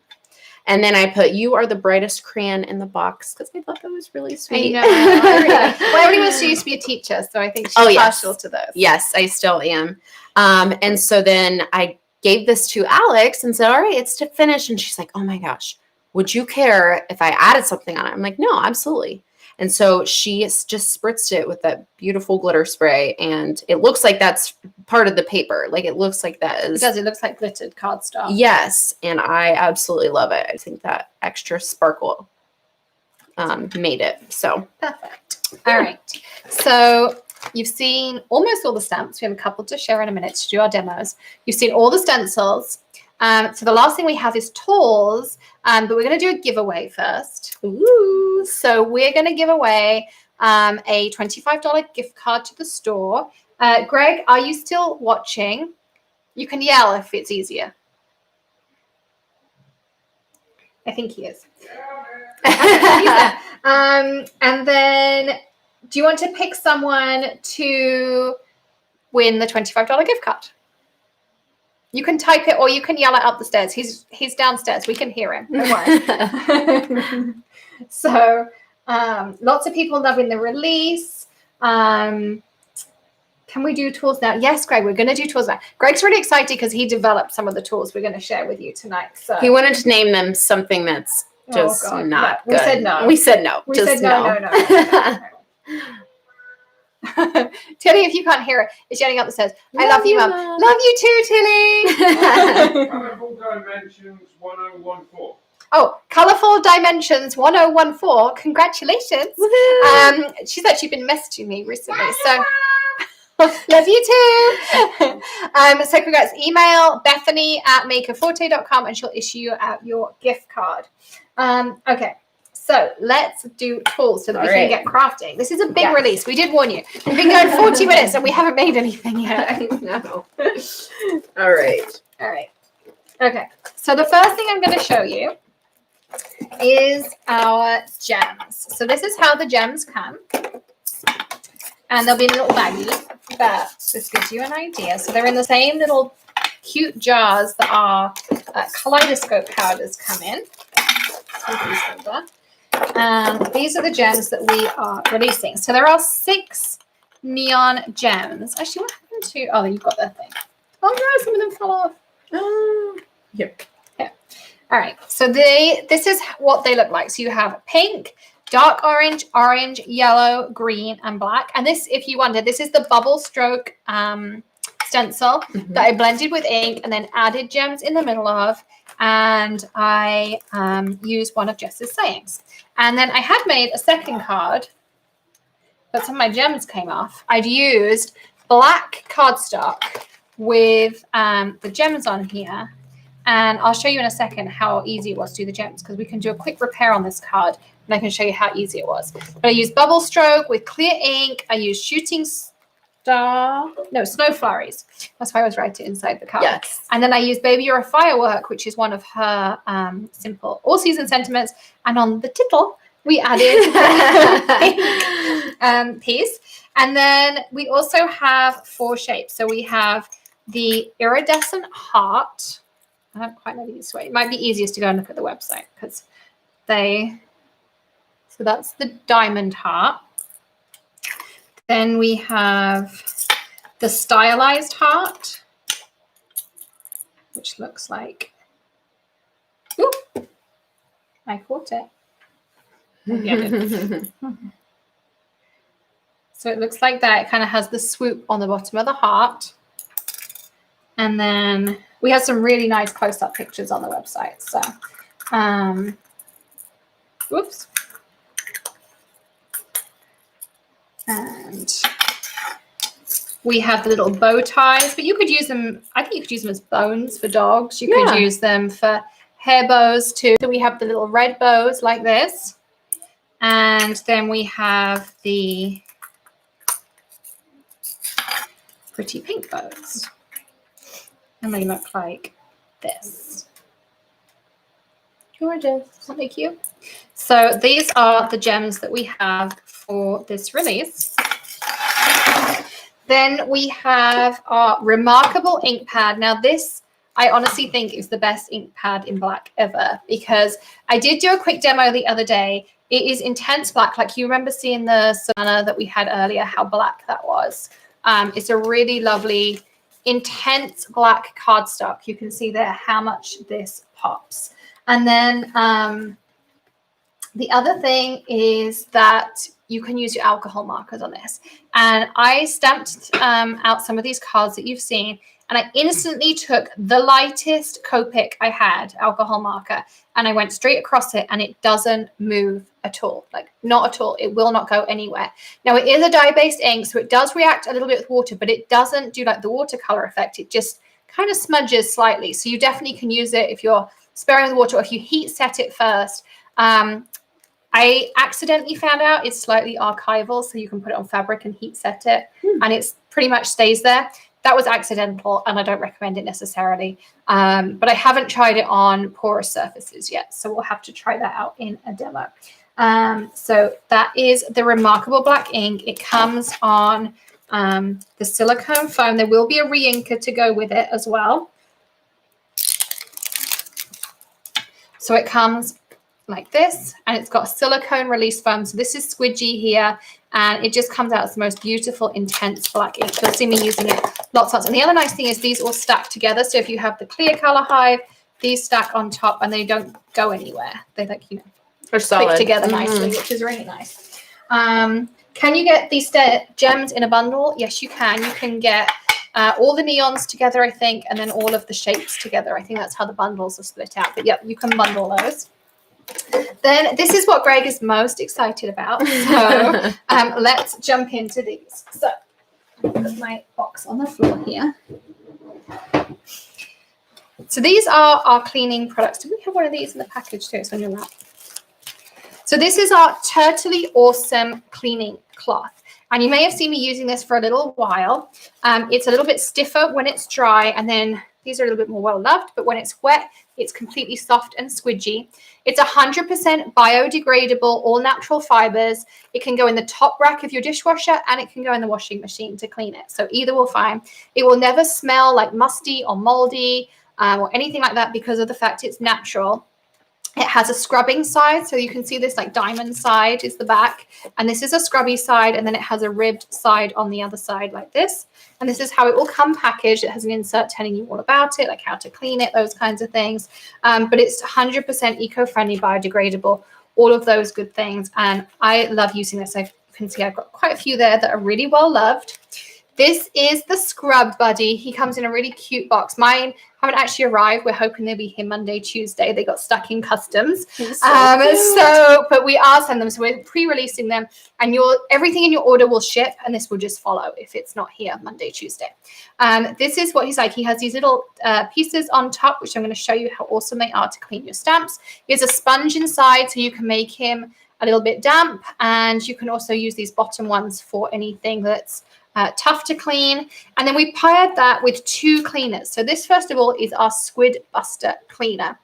And then I put You Are the Brightest Crayon in the box because I thought that was really sweet. I know. Well, everybody wants to used to be a teacher, so I think she's partial to those. Yes, I still am. And so then I gave this to Alex and said, all right, it's to finish. And she's like, oh my gosh, would you care if I added something on it? I'm like, no, absolutely. And so she just spritzed it with that beautiful glitter spray. And it looks like that's part of the paper. Like it looks like that is. It does. It looks like glittered cardstock. Yes. And I absolutely love it. I think that extra sparkle made it. So perfect. All right. So you've seen almost all the stamps. We have a couple to share in a minute to do our demos. You've seen all the stencils. So the last thing we have is tools, but we're going to do a giveaway first. Ooh. So we're going to give away a $25 gift card to the store. Greg, are you still watching? You can yell if it's easier. I think he is. And then do you want to pick someone to win the $25 gift card? You can type it or you can yell it up the stairs. He's downstairs. We can hear him. Don't worry. So lots of people loving the release. Can we do tools now? Yes, Greg, we're going to do tools now. Greg's really excited because he developed some of the tools we're going to share with you tonight. So he wanted to name them something that's just not good. We said no. We said no. We said no. Tilly, if you can't hear it, is yelling up the stairs. I love you, Mum. Love you too, Tilly. Colourful Dimensions 1014. Oh, Colourful Dimensions 1014. Congratulations. She's actually been messaging me recently. So love you too. So congrats. Email Bethany@makerforte.com and she'll issue you out your gift card. Okay. So let's do tools so that we can get crafting. This is a big release. We did warn you. We've been going 40 minutes and we haven't made anything yet. No. All right. Okay. So the first thing I'm going to show you is our gems. So this is how the gems come. And they'll be in a little baggie, but this gives you an idea. So they're in the same little cute jars that our kaleidoscope powders come in. These are the gems that we are releasing. So there are 6 neon gems. Actually, what happened to... Oh, you've got that thing. Oh, no, some of them fell off. Yep. Yeah. All right. So this is what they look like. So you have pink, dark orange, orange, yellow, green, and black. And this, if you wondered, this is the bubble stroke stencil that I blended with ink and then added gems in the middle of. And I used one of Jess's sayings. And then I had made a second card, but some of my gems came off. I'd used black cardstock with the gems on here. And I'll show you in a second how easy it was to do the gems because we can do a quick repair on this card and I can show you how easy it was. But I used bubble stroke with clear ink. I used shooting star, no, snow flurries. That's why I was writing inside the card. Yes. And then I used Baby You're a Firework, which is one of her simple all-season sentiments. And on the tittle, we added a pink piece. And then we also have 4 shapes. So we have the iridescent heart. I don't quite know the easiest way. It might be easiest to go and look at the website because so that's the diamond heart. Then we have the stylized heart, which looks like, ooh, I caught it. So it looks like that. It kind of has the swoop on the bottom of the heart. And then we have some really nice close-up pictures on the website. So, whoops. And we have the little bow ties, but you could use them, I think you could use them as bones for dogs. You could use them for hair bows too. So we have the little red bows like this. And then we have the pretty pink bows. And they look like this. Gorgeous. Aren't they cute? So these are the gems that we have for this release. Then we have our Remarkable ink pad. Now this, I honestly think is the best ink pad in black ever, because I did do a quick demo the other day. It is intense black. Like you remember seeing the Savannah that we had earlier, how black that was. It's a really lovely, intense black cardstock. You can see there how much this pops. And then the other thing is that you can use your alcohol markers on this. And I stamped out some of these cards that you've seen, and I instantly took the lightest Copic I had, alcohol marker, and I went straight across it, and it doesn't move at all. Like, not at all. It will not go anywhere. Now, it is a dye-based ink, so it does react a little bit with water, but it doesn't do like the watercolor effect. It just kind of smudges slightly. So you definitely can use it if you're sparing with water, or if you heat set it first. I accidentally found out it's slightly archival, so you can put it on fabric and heat set it, and it's pretty much stays there. That was accidental, and I don't recommend it necessarily. But I haven't tried it on porous surfaces yet, so we'll have to try that out in a demo. So that is the Remarkable black ink. It comes on the silicone foam. There will be a re-inker to go with it as well. So it comes like this, and it's got a silicone release foam. So this is squidgy here, and it just comes out as the most beautiful, intense black ink. You'll see me using it lots. And the other nice thing is these all stack together. So if you have the clear color hive, these stack on top and they don't go anywhere. They like, you know, they're solid. Stick together nicely, which is really nice. Can you get these gems in a bundle? Yes, you can. You can get all the neons together, I think, and then all of the shapes together. I think that's how the bundles are split out. But yep, you can bundle those. Then this is what Greg is most excited about. So let's jump into these. So I'll put my box on the floor here. So these are our cleaning products. Do we have one of these in the package too? It's on your lap. So this is our Turtley Awesome cleaning cloth. And you may have seen me using this for a little while. It's a little bit stiffer when it's dry, and then these are a little bit more well-loved, but when it's wet, it's completely soft and squidgy. It's 100% biodegradable, all-natural fibers. It can go in the top rack of your dishwasher, and it can go in the washing machine to clean it. So either will fine. It will never smell like musty or moldy or anything like that because of the fact it's natural. It has a scrubbing side, so you can see this like diamond side is the back, and this is a scrubby side, and then it has a ribbed side on the other side like this. And this is how it will come packaged. It has an insert telling you all about it, like how to clean it, those kinds of things. But it's 100% eco-friendly, biodegradable, all of those good things. And I love using this. You can see I've got quite a few there that are really well loved. This is the Scrub Buddy. He comes in a really cute box. Mine haven't actually arrived. We're hoping they'll be here Monday, Tuesday. They got stuck in customs. But we are sending them. So we're pre-releasing them. And everything in your order will ship, and this will just follow if it's not here Monday, Tuesday. This is what he's like. He has these little pieces on top, which I'm going to show you how awesome they are to clean your stamps. He has a sponge inside, so you can make him a little bit damp. And you can also use these bottom ones for anything that's tough to clean. And then we paired that with 2 cleaners. So this, first of all, is our Squid Buster cleaner.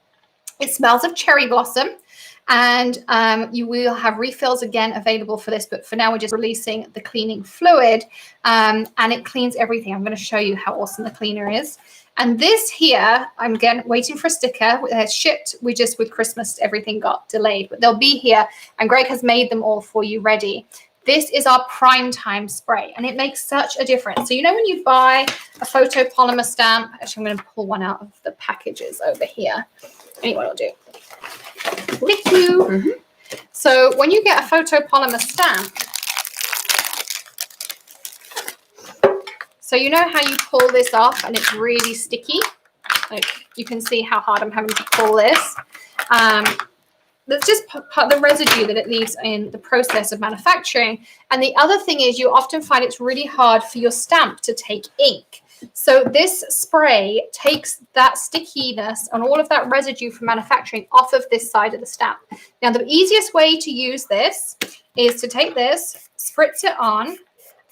It smells of cherry blossom. And you will have refills again available for this, but for now we're just releasing the cleaning fluid, and it cleans everything. I'm going to show you how awesome the cleaner is. And this here, I'm again waiting for a sticker. It's shipped. We just, with Christmas, everything got delayed, but they'll be here, and Greg has made them all for you ready. This is our prime time spray, and it makes such a difference. So you know when you buy a photopolymer stamp, actually I'm going to pull one out of the packages over here. Anyway, I'll do. Thank you. Mm-hmm. So when you get a photopolymer stamp, so you know how you pull this off and it's really sticky? Like you can see how hard I'm having to pull this. That's just the residue that it leaves in the process of manufacturing. And the other thing is you often find it's really hard for your stamp to take ink. So this spray takes that stickiness and all of that residue from manufacturing off of this side of the stamp. Now, the easiest way to use this is to take this, spritz it on.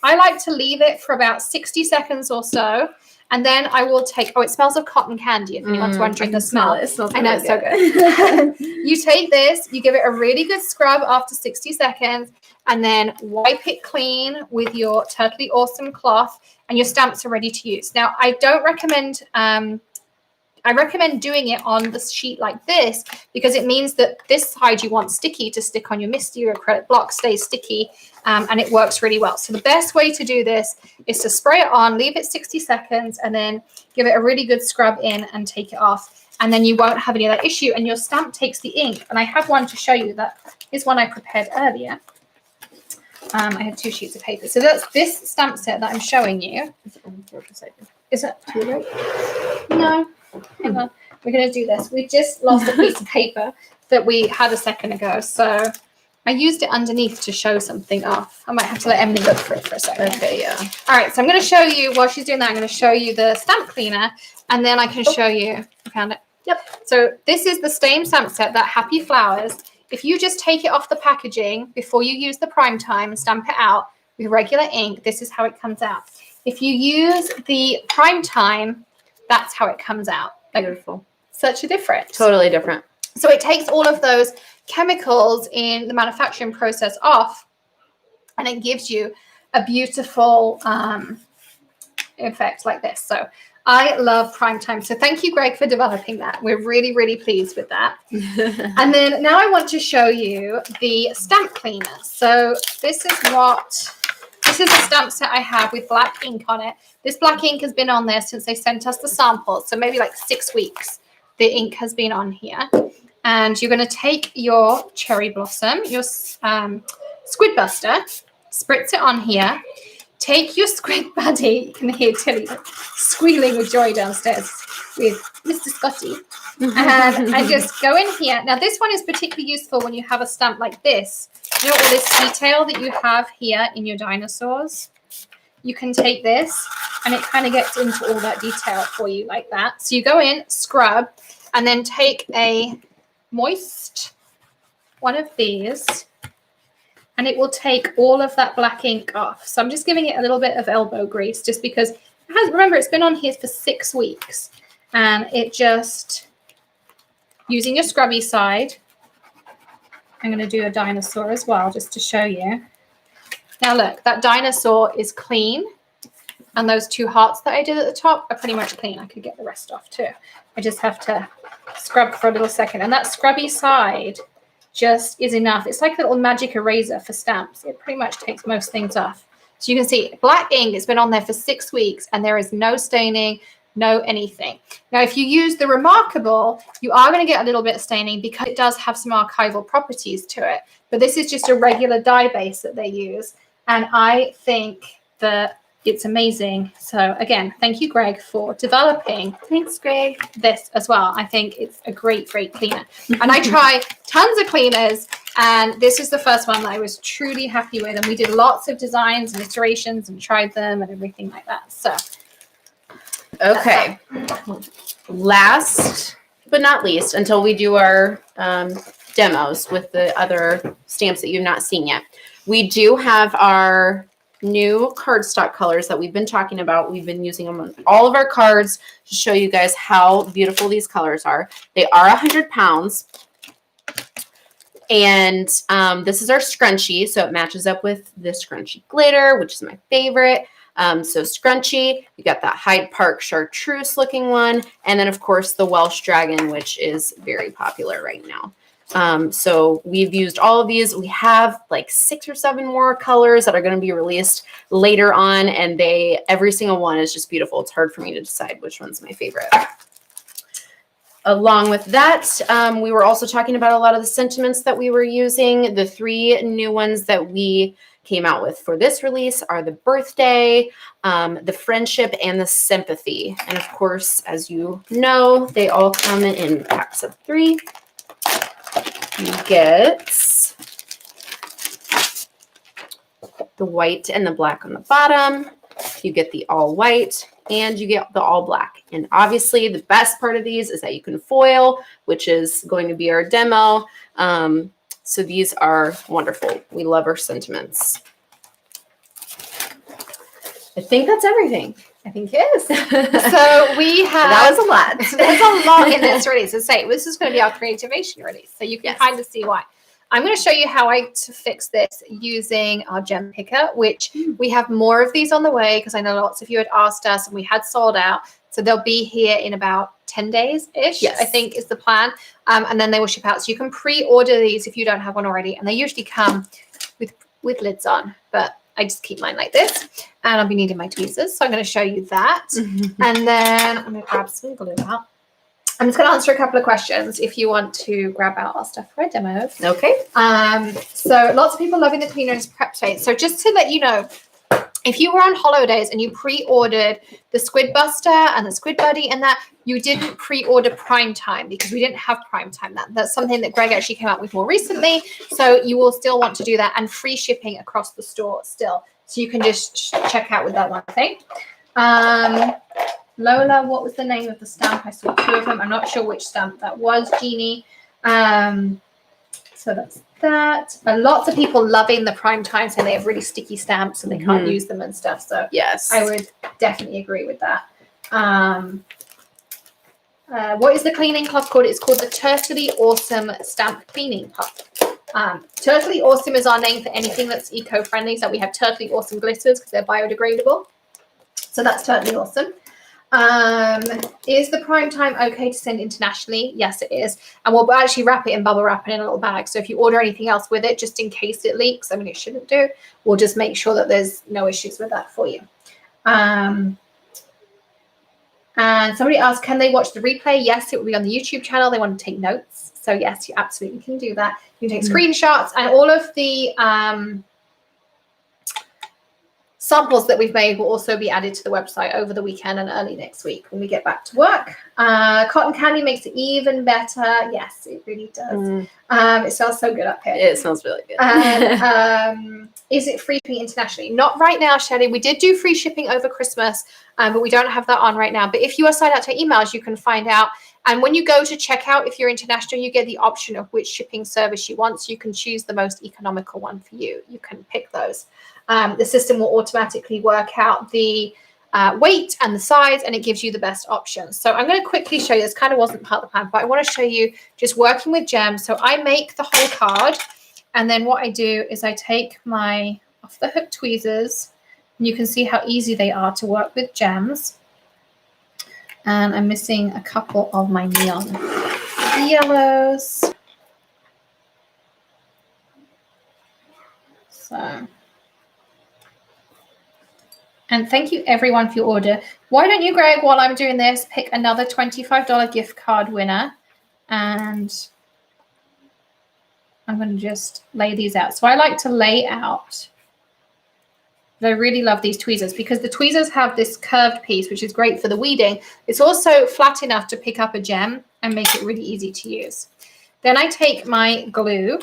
I like to leave it for about 60 seconds or so. And then I will take, oh, it smells of cotton candy, if anyone's wondering the smell. It smells I know, it's so good. You take this, you give it a really good scrub after 60 seconds, and then wipe it clean with your Totally Awesome cloth, and your stamps are ready to use. Now, I don't recommend, I recommend doing it on the sheet like this because it means that this side you want sticky to stick on your MISTI or acrylic block stays sticky, and it works really well. So the best way to do this is to spray it on, leave it 60 seconds, and then give it a really good scrub in and take it off. And then you won't have any of that issue, and your stamp takes the ink. And I have one to show you. That is one I prepared earlier. I had 2 sheets of paper. So that's this stamp set that I'm showing you. Is that too late? No. Hang on. We're going to do this. We just lost a piece of paper that we had a second ago. So I used it underneath to show something off. I might have to let Emily look for it for a second. Okay, yeah. All right. So I'm going to show you, while she's doing that, I'm going to show you the stamp cleaner. And then I can show you. I found it. Yep. So this is the same stamp set, that Happy Flowers. If you just take it off the packaging before you use the prime time and stamp it out with regular ink, this is how it comes out. If you use the prime time, that's how it comes out. Beautiful. Such a difference. Totally different. So it takes all of those chemicals in the manufacturing process off, and it gives you a beautiful effect like this. So I love prime time. So thank you, Greg, for developing that. We're really, really pleased with that. And then now I want to show you the stamp cleaner. So this is a stamp set I have with black ink on it. This black ink has been on there since they sent us the samples. So maybe like 6 weeks, the ink has been on here. And you're going to take your cherry blossom, your Squid Buster, spritz it on here. Take your squid buddy. You can hear Tilly squealing with joy downstairs with Mr. Scotty. And just go in here. Now, this one is particularly useful when you have a stamp like this. You know all this detail that you have here in your dinosaurs? You can take this, and it kind of gets into all that detail for you like that. So you go in, scrub, and then take a moist one of these, and it will take all of that black ink off. So I'm just giving it a little bit of elbow grease just because, remember, it's been on here for 6 weeks. And it just, using your scrubby side, I'm going to do a dinosaur as well just to show you. Now look, that dinosaur is clean. And those 2 hearts that I did at the top are pretty much clean. I could get the rest off too. I just have to scrub for a little second. And that scrubby side just is enough. It's like a little magic eraser for stamps. It pretty much takes most things off. So you can see black ink has been on there for 6 weeks and there is no staining, no anything. Now, if you use the Remarkable, you are going to get a little bit of staining because it does have some archival properties to it. But this is just a regular dye base that they use. And I think that it's amazing. So again, thank you, Greg, for developing. Thanks, Greg. This as well. I think it's a great, great cleaner. And I try tons of cleaners, and this is the first one that I was truly happy with. And we did lots of designs and iterations and tried them and everything like that. So, okay. Last but not least, until we do our demos with the other stamps that you've not seen yet. We do have our new cardstock colors that we've been talking about. We've been using them on all of our cards to show you guys how beautiful these colors are. They are 100 pounds. And this is our scrunchie, so it matches up with the scrunchie glitter, which is my favorite. So scrunchie, we got that Hyde Park chartreuse looking one, and then of course the Welsh Dragon, which is very popular right now. So we've used all of these. We have like 6 or 7 more colors that are going to be released later on, and every single one is just beautiful. It's hard for me to decide which one's my favorite. Along with that, we were also talking about a lot of the sentiments that we were using. The 3 new ones that we came out with for this release are the birthday, the friendship, and the sympathy. And of course, as you know, they all come in packs of 3. You get the white and the black on the bottom. You get the all white, and you get the all black. And obviously the best part of these is that you can foil, which is going to be our demo. So these are wonderful. We love our sentiments. I think that's everything. I think it is. So we have... That was a lot. There's a lot in this release. So say, this is going to be our creativation release. So you can kind of see why. I'm going to show you how to fix this using our gem picker, which we have more of these on the way because I know lots of you had asked us and we had sold out. So they'll be here in about 10 days-ish, I think is the plan. And then they will ship out. So you can pre-order these if you don't have one already. And they usually come with lids on, but I just keep mine like this. And I'll be needing my tweezers. So I'm going to show you that. And then I'm going to grab some glue out. I'm just going to answer a couple of questions if you want to grab out our stuff for our demos. Okay. So lots of people loving the cleaner and prep space. So just to let you know, if you were on holidays and you pre-ordered the Squid Buster and the Squid Buddy and that, you didn't pre-order Prime Time because we didn't have Prime Time. That's something that Greg actually came out with more recently. So you will still want to do that, and free shipping across the store still. So you can just check out with that one thing. Lola, what was the name of the stamp? I saw 2 of them. I'm not sure which stamp that was, Jeannie. So that's that. But lots of people loving the Prime Time, saying they have really sticky stamps and they can't use them and stuff. So yes, I would definitely agree with that. What is the cleaning cloth called? It's called the Turtley Awesome Stamp Cleaning Cloth. Turtley Awesome is our name for anything that's eco-friendly. So we have Turtley Awesome glitters because they're biodegradable. So that's Turtley Awesome. Is the Prime Time okay to send internationally? Yes, it is. And we'll actually wrap it in bubble wrap and in a little bag. So if you order anything else with it, just in case it leaks, I mean, it shouldn't do, we'll just make sure that there's no issues with that for you. And somebody asked, can they watch the replay? Yes, it will be on the YouTube channel. They want to take notes. So yes, you absolutely can do that. You can take screenshots, and all of the samples that we've made will also be added to the website over the weekend and early next week when we get back to work. Cotton candy makes it even better. Yes, it really does. It smells so good up here. It smells really good. Is it free shipping internationally? Not right now, Shelly. We did do free shipping over Christmas, but we don't have that on right now. But if you are signed up to emails, you can find out. And when you go to checkout, if you're international, you get the option of which shipping service you want. So you can choose the most economical one for you. You can pick those. The system will automatically work out the weight and the size, and it gives you the best options. So I'm going to quickly show you. This kind of wasn't part of the plan, but I want to show you just working with gems. So I make the whole card, and then what I do is I take my off-the-hook tweezers, and you can see how easy they are to work with gems. And I'm missing a couple of my neon yellows. So... And thank you, everyone, for your order. Why don't you, Greg, while I'm doing this, pick another $25 gift card winner. And I'm going to just lay these out. So I like to lay out. But I really love these tweezers because the tweezers have this curved piece, which is great for the weeding. It's also flat enough to pick up a gem and make it really easy to use. Then I take my glue.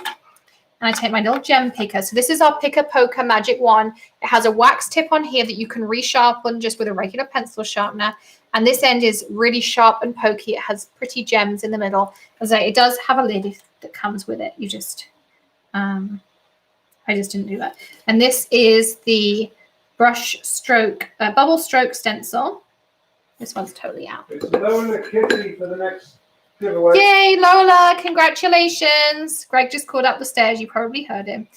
And I take my little gem picker. So this is our Picker Poker Magic Wand. It has a wax tip on here that you can resharpen just with a regular pencil sharpener. And this end is really sharp and pokey. It has pretty gems in the middle. As I say, it does have a lid that comes with it. You just, I just didn't do that. And this is the brush stroke, bubble stroke stencil. This one's totally out. It's Lola Kitty for the next giveaway. Yay, Lola, congratulations. Greg just called up the stairs. You probably heard him.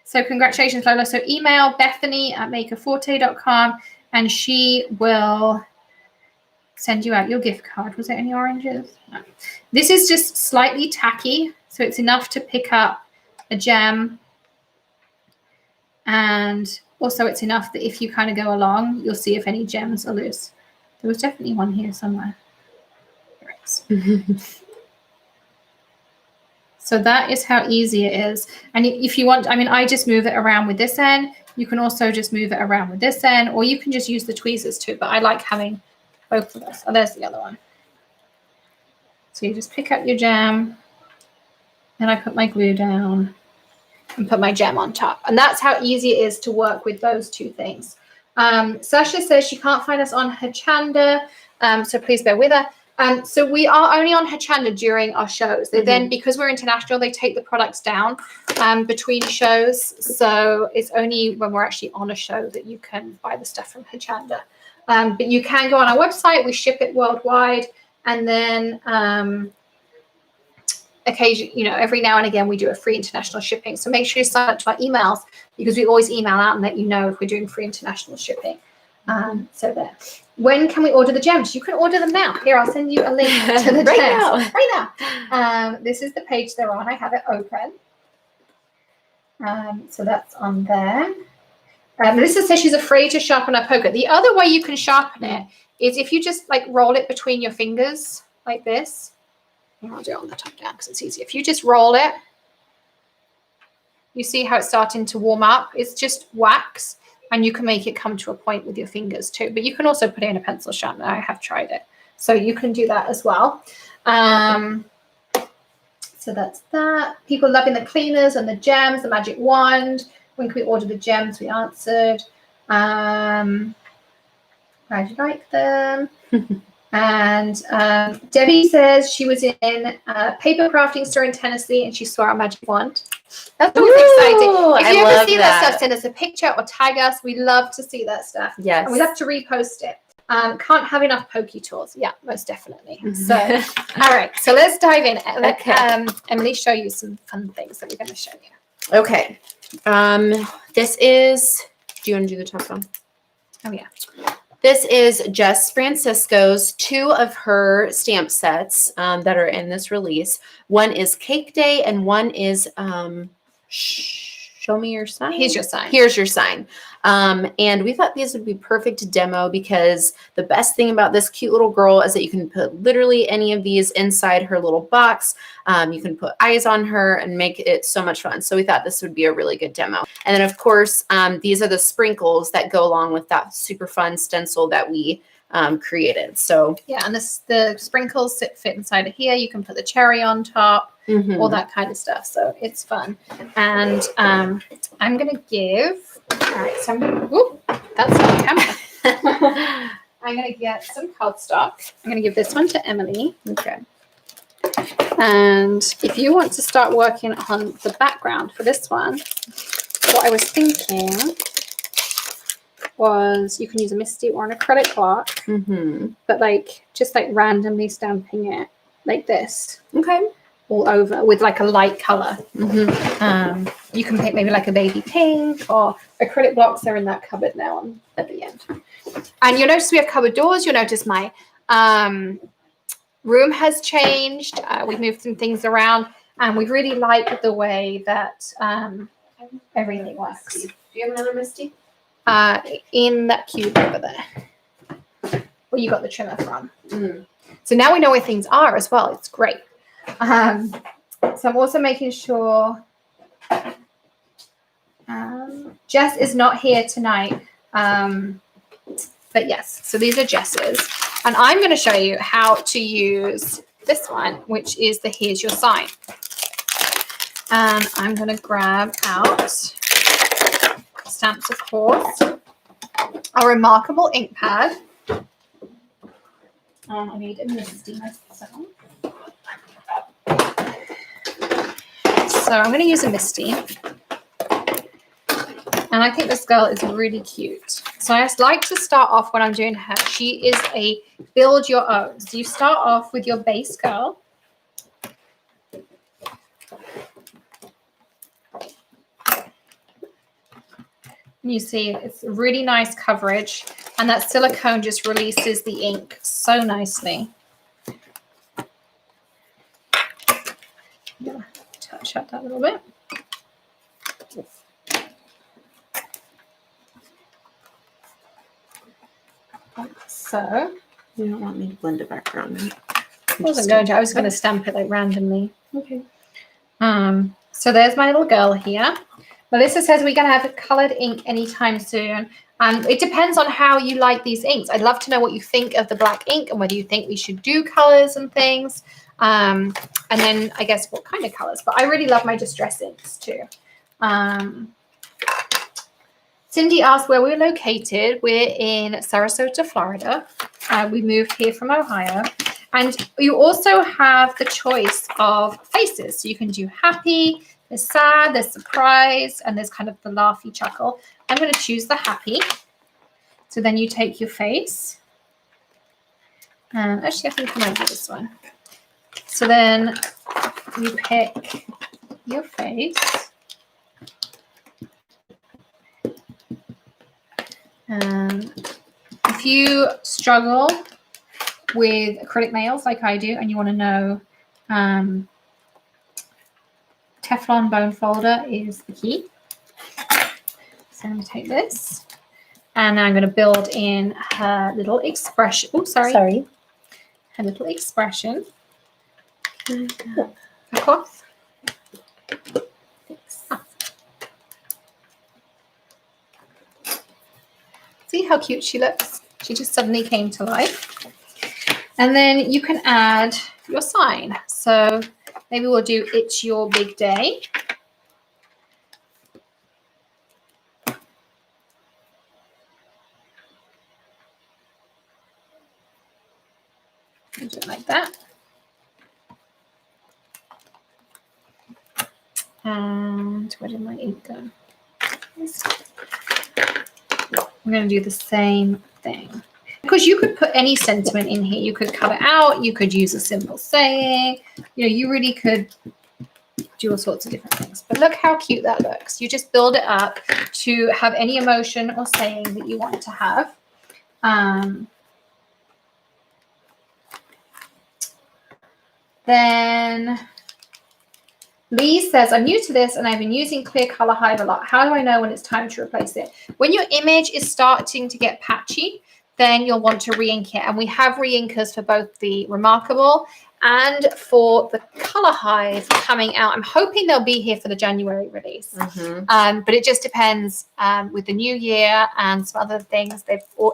So congratulations, Lola. So email Bethany@makerforte.com and she will send you out your gift card. Was there any oranges? No. This is just slightly tacky, so it's enough to pick up a gem. And also it's enough that if you kind of go along, you'll see if any gems are loose. There was definitely one here somewhere. There is. So that is how easy it is. And if you want, I mean, I just move it around with this end. You can also just move it around with this end, or you can just use the tweezers too, but I like having both of us. Oh, there's the other one. So you just pick up your gem, and I put my glue down and put my gem on top. And that's how easy it is to work with those two things. Sasha says she can't find us on Hedgehog, so please bear with her. So we are only on Hedgehog during our shows. They then, because we're international, they take the products down between shows. So it's only when we're actually on a show that you can buy the stuff from Hedgehog. But you can go on our website. We ship it worldwide. And then occasionally, you know, every now and again, we do a free international shipping. So make sure you sign up to our emails because we always email out and let you know if we're doing free international shipping. So there. When can we order the gems? You can order them now. Here, I'll send you a link to the gems. Right now. This is the page they're on. I have it open. So that's on there. Melissa says she's afraid to sharpen her poker. The other way you can sharpen it is if you just like roll it between your fingers like this. I'll do it on the top down because it's easy. If you just roll it, you see how it's starting to warm up. It's just wax. And you can make it come to a point with your fingers too. But you can also put it in a pencil sharpener. I have tried it. So you can do that as well. So that's that. People loving the cleaners and the gems, the magic wand. When can we order the gems? We answered. How do you like them? And Debbie says she was in a paper crafting store in Tennessee and she saw our magic wand. That's always exciting. If you ever see that stuff, send us a picture or tag us. We love to see that stuff. Yes. And we love to repost it. Can't have enough pokey tools. Yeah, most definitely. So, all right. So let's dive in. Let Emily show you some fun things that we're going to show you. Okay. This is, do you want to do the top one? Oh, yeah. This is Jess Francisco's 2 of her stamp sets that are in this release. One is Cake Day and one is Show Me Your Sign. Here's your sign. Here's your sign. And we thought these would be perfect to demo because the best thing about this cute little girl is that you can put literally any of these inside her little box. You can put eyes on her and make it so much fun. So we thought this would be a really good demo. And then of course, these are the sprinkles that go along with that super fun stencil that we created. So yeah, and the sprinkles fit inside of here. You can put the cherry on top, all that kind of stuff. So it's fun. And I'm gonna give. All right, so that's on camera. I'm gonna get some cardstock. I'm gonna give this one to Emily. Okay. And if you want to start working on the background for this one, what I was thinking was you can use a Misty or an acrylic block, but like just like randomly stamping it like this. Okay. All over with like a light color. You can pick maybe like a baby pink or acrylic blocks are in that cupboard now at the end. And you'll notice we have cupboard doors. You'll notice my room has changed. We've moved some things around and we really like the way that everything works. Do you have another Misty? In that cube over there where you got the trimmer from. So now we know where things are as well. It's great. So I'm also making sure Jess is not here tonight. But yes, so these are Jess's. And I'm going to show you how to use this one, which is the Here's Your Sign. And I'm going to grab out stamps, of course, a remarkable ink pad. I need a Misty myself. So I'm going to use a Misty. And I think this girl is really cute. So I just like to start off when I'm doing her. She is a build your own. So you start off with your base girl. You see it's really nice coverage. And that silicone just releases the ink so nicely. Yeah, touch up that a little bit. So you don't want me to blend it back around. I wasn't going to. I was going to stamp it like randomly. Okay. So there's my little girl here. Melissa says we're going to have colored ink anytime soon. It depends on how you like these inks. I'd love to know what you think of the black ink and whether you think we should do colors and things. And then I guess what kind of colors. But I really love my distress inks too. Cindy asked where we're located. We're in Sarasota, Florida. We moved here from Ohio. And you also have the choice of faces. So you can do happy, there's sad, there's surprise, and there's kind of the laughy chuckle. I'm going to choose the happy. So then you take your face. Actually, I think I might do this one. So then you pick your face. If you struggle with acrylic nails like I do and you want to know, Teflon bone folder is the key. So I'm going to take this and I'm going to build in her little expression. Oh, sorry. Her little expression. Back off. See how cute she looks? She just suddenly came to life. And then you can add your sign. So maybe we'll do It's Your Big Day. Do it like that. And where did my ink go? I'm going to do the same thing. Because you could put any sentiment in here. You could cut it out. You could use a simple saying. You know, you really could do all sorts of different things. But look how cute that looks. You just build it up to have any emotion or saying that you want to have. Then Lee says, I'm new to this and I've been using clear color hive a lot. How do I know when it's time to replace it? When your image is starting to get patchy, then you'll want to re-ink it. And we have re-inkers for both the Remarkable and for the Color Hive coming out. I'm hoping they'll be here for the January release. But it just depends with the new year and some other things.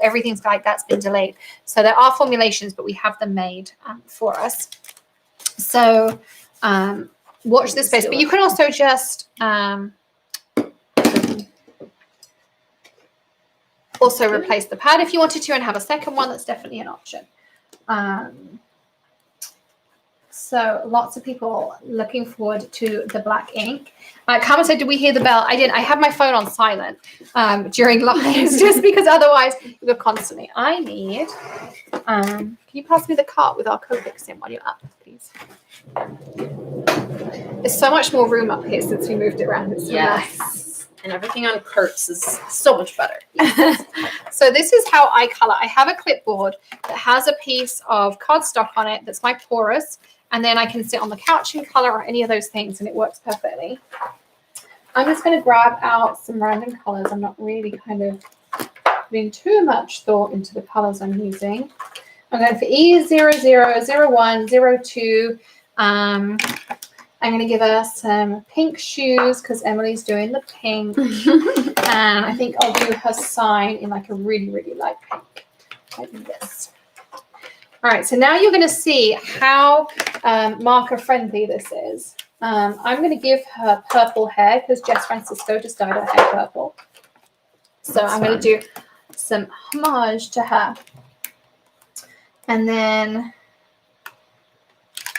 Everything's like that's been delayed. So there are formulations, but we have them made for us. So watch this space. But you can also just also replace the pad if you wanted to and have a second one. That's definitely an option. So lots of people looking forward to the black ink. Carmen said, did we hear the bell? I didn't. I had my phone on silent during lives just because otherwise you go constantly. I need, can you pass me the cart with our Copics in while you're up, please? There's so much more room up here since we moved it around. It's so nice. And everything on carts is so much better. So this is how I color. I have a clipboard that has a piece of cardstock on it that's my porous. And then I can sit on the couch and color or any of those things, and it works perfectly. I'm just going to grab out some random colors. I'm not really kind of putting too much thought into the colors I'm using. I'm going for E00, 01, 02. I'm going to give her some pink shoes because Emily's doing the pink. And I think I'll do her sign in like a really, really light pink, like this. All right, so now you're going to see how marker friendly this is. I'm going to give her purple hair because Jess Francisco just dyed her hair purple. So I'm going to do some homage to her. And then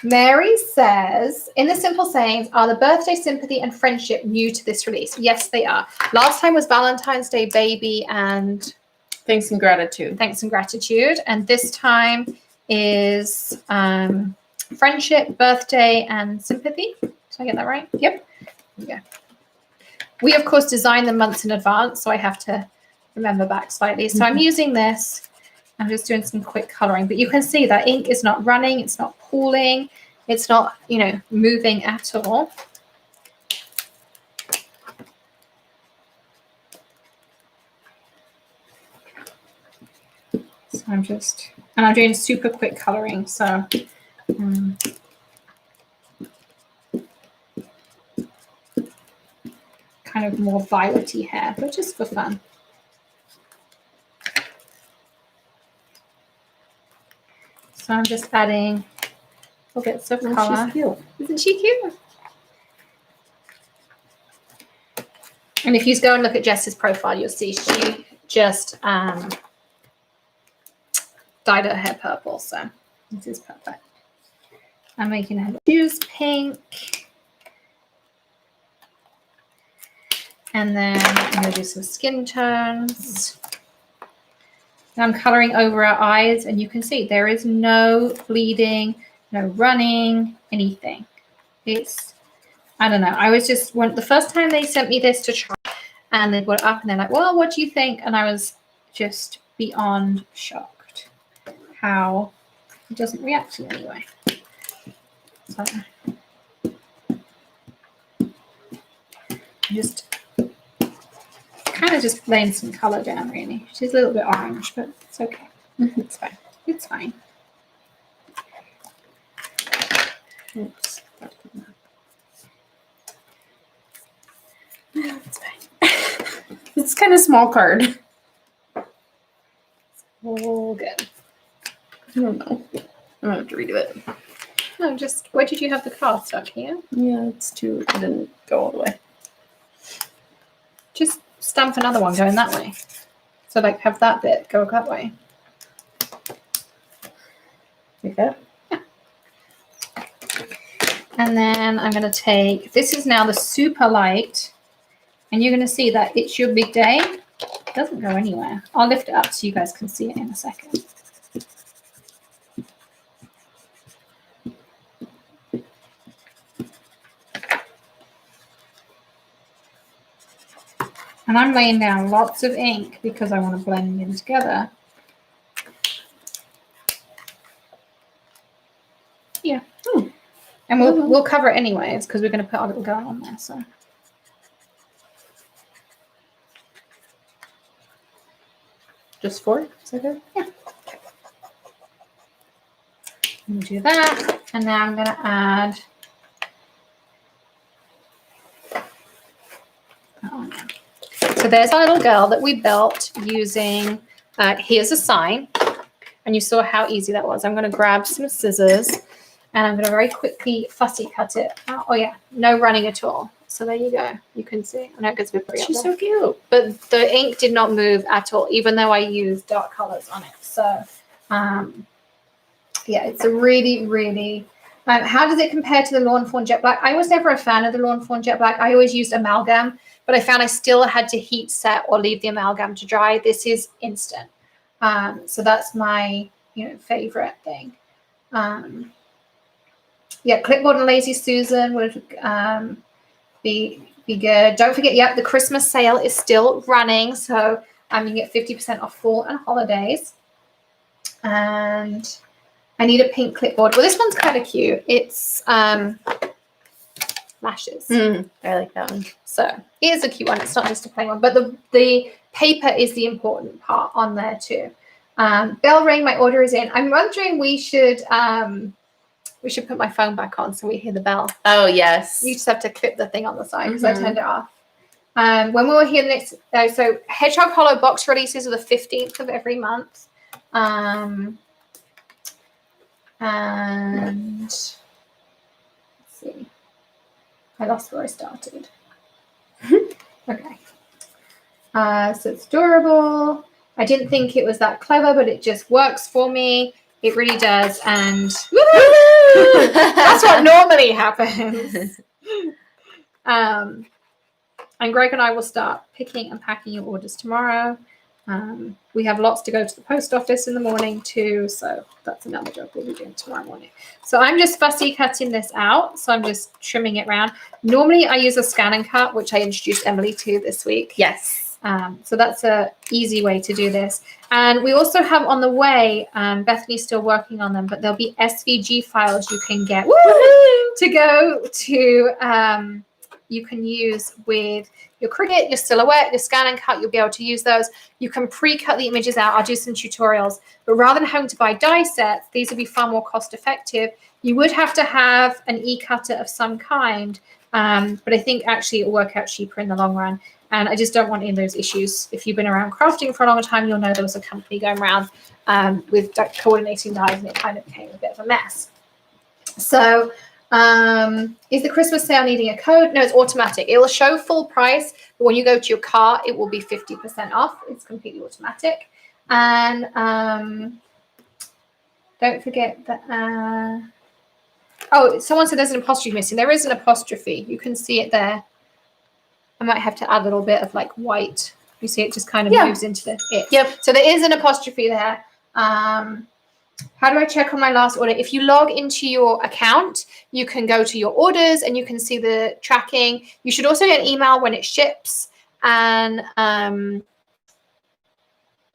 Mary says, in the simple sayings, are the birthday, sympathy, and friendship new to this release? Yes, they are. Last time was Valentine's Day, baby, and Thanks and gratitude. thanks and gratitude. And this time is friendship, birthday, and sympathy. Did I get that right? Yep. Yeah. We, of course, design them months in advance, so I have to remember back slightly. So I'm using this. I'm just doing some quick coloring, but you can see that ink is not running, it's not pooling, it's not, you know, moving at all. So I'm doing super quick coloring, so kind of more violet-y hair, but just for fun. So I'm just adding little bits of color. She's cute. Isn't she cute? And if you go and look at Jess's profile, you'll see she just dyed her hair purple. So this is perfect. I'm making her use pink. And then I'm going to do some skin tones. I'm coloring over her eyes, and you can see there is no bleeding, no running, anything. It's, I don't know. I was just, the first time they sent me this to try, and they brought it up, and they're like, well, what do you think? And I was just beyond shocked how it doesn't react in any way. So just kind of just laying some color down, really. She's a little bit orange, but it's okay. It's fine. It's fine. Oops. It's fine. It's kind of small card. All good. I don't know. I'm gonna have to redo it. No, just, where did you have the cardstock here? Yeah, it's too, it didn't go all the way. Just stamp another one going that way. So like have that bit go that way. Like that? Yeah. And then I'm going to take, this is now the super light, and you're going to see that it's your big day. It doesn't go anywhere. I'll lift it up so you guys can see it in a second. And I'm laying down lots of ink because I want to blend them together. Yeah. And we'll cover it anyways because we're going to put our little girl on there. So Just 4? Is that good? yeah. We'll do that. And now I'm going to add. Oh, no. So there's our little girl that we built using, here's a sign, and you saw how easy that was. I'm going to grab some scissors, and I'm going to very quickly fussy cut it. Oh yeah, no running at all. So there you go. You can see. I know it gets a bit pretty. She's so cute. But the ink did not move at all, even though I used dark colors on it. So yeah, it's a really, really, how does it compare to the Lawn Fawn Jet Black? I was never a fan of the Lawn Fawn Jet Black. I always used amalgam, but I found I still had to heat set or leave the amalgam to dry. This is instant. So that's my, favorite thing. Yeah, clipboard and Lazy Susan would be good. Don't forget, the Christmas sale is still running. So you can get 50% off fall and holidays. And I need a pink clipboard. Well, this one's kind of cute. It's lashes. I like that one. So it is a cute one. It's not just a plain one, but the paper is the important part on there too. Bell ring, my order is in. I'm wondering we should put my phone back on so we hear the bell. Oh yes. You just have to clip the thing on the side because I turned it off. When we were here the next, so Hedgehog Hollow box releases are the 15th of every month. And let's see, I lost where I started. Okay. So it's durable. I didn't think it was that clever, but it just works for me. It really does. And woo-hoo! That's what normally happens. And Greg and I will start picking and packing your orders tomorrow. We have lots to go to the post office in the morning too, so that's another job we'll be doing tomorrow morning. So I'm just fussy cutting this out, so I'm just trimming it around. Normally I use a scan and cut, which I introduced Emily to this week. Yes. So that's a easy way to do this. And we also have on the way, Bethany's still working on them, but there'll be SVG files you can get to go to, you can use with your Cricut, your Silhouette, your scan and cut. You'll be able to use those. You can pre-cut the images out. I'll do some tutorials, but rather than having to buy die sets, these would be far more cost effective. You would have to have an e-cutter of some kind, but I think actually it'll work out cheaper in the long run. And I just don't want any of those issues. If you've been around crafting for a long time, you'll know there was a company going around with coordinating dies, and it kind of became a bit of a mess. So is the Christmas sale needing a code? No, it's automatic. It will show full price, but when you go to your cart, it will be 50% off. It's completely automatic. And don't forget that. Oh, someone said there's an apostrophe missing. There is an apostrophe. You can see it there. I might have to add a little bit of like white. You see it just kind of moves into the it. Yep. So there is an apostrophe there. How do I check on my last order? If you log into your account, you can go to your orders and you can see the tracking. You should also get an email when it ships. And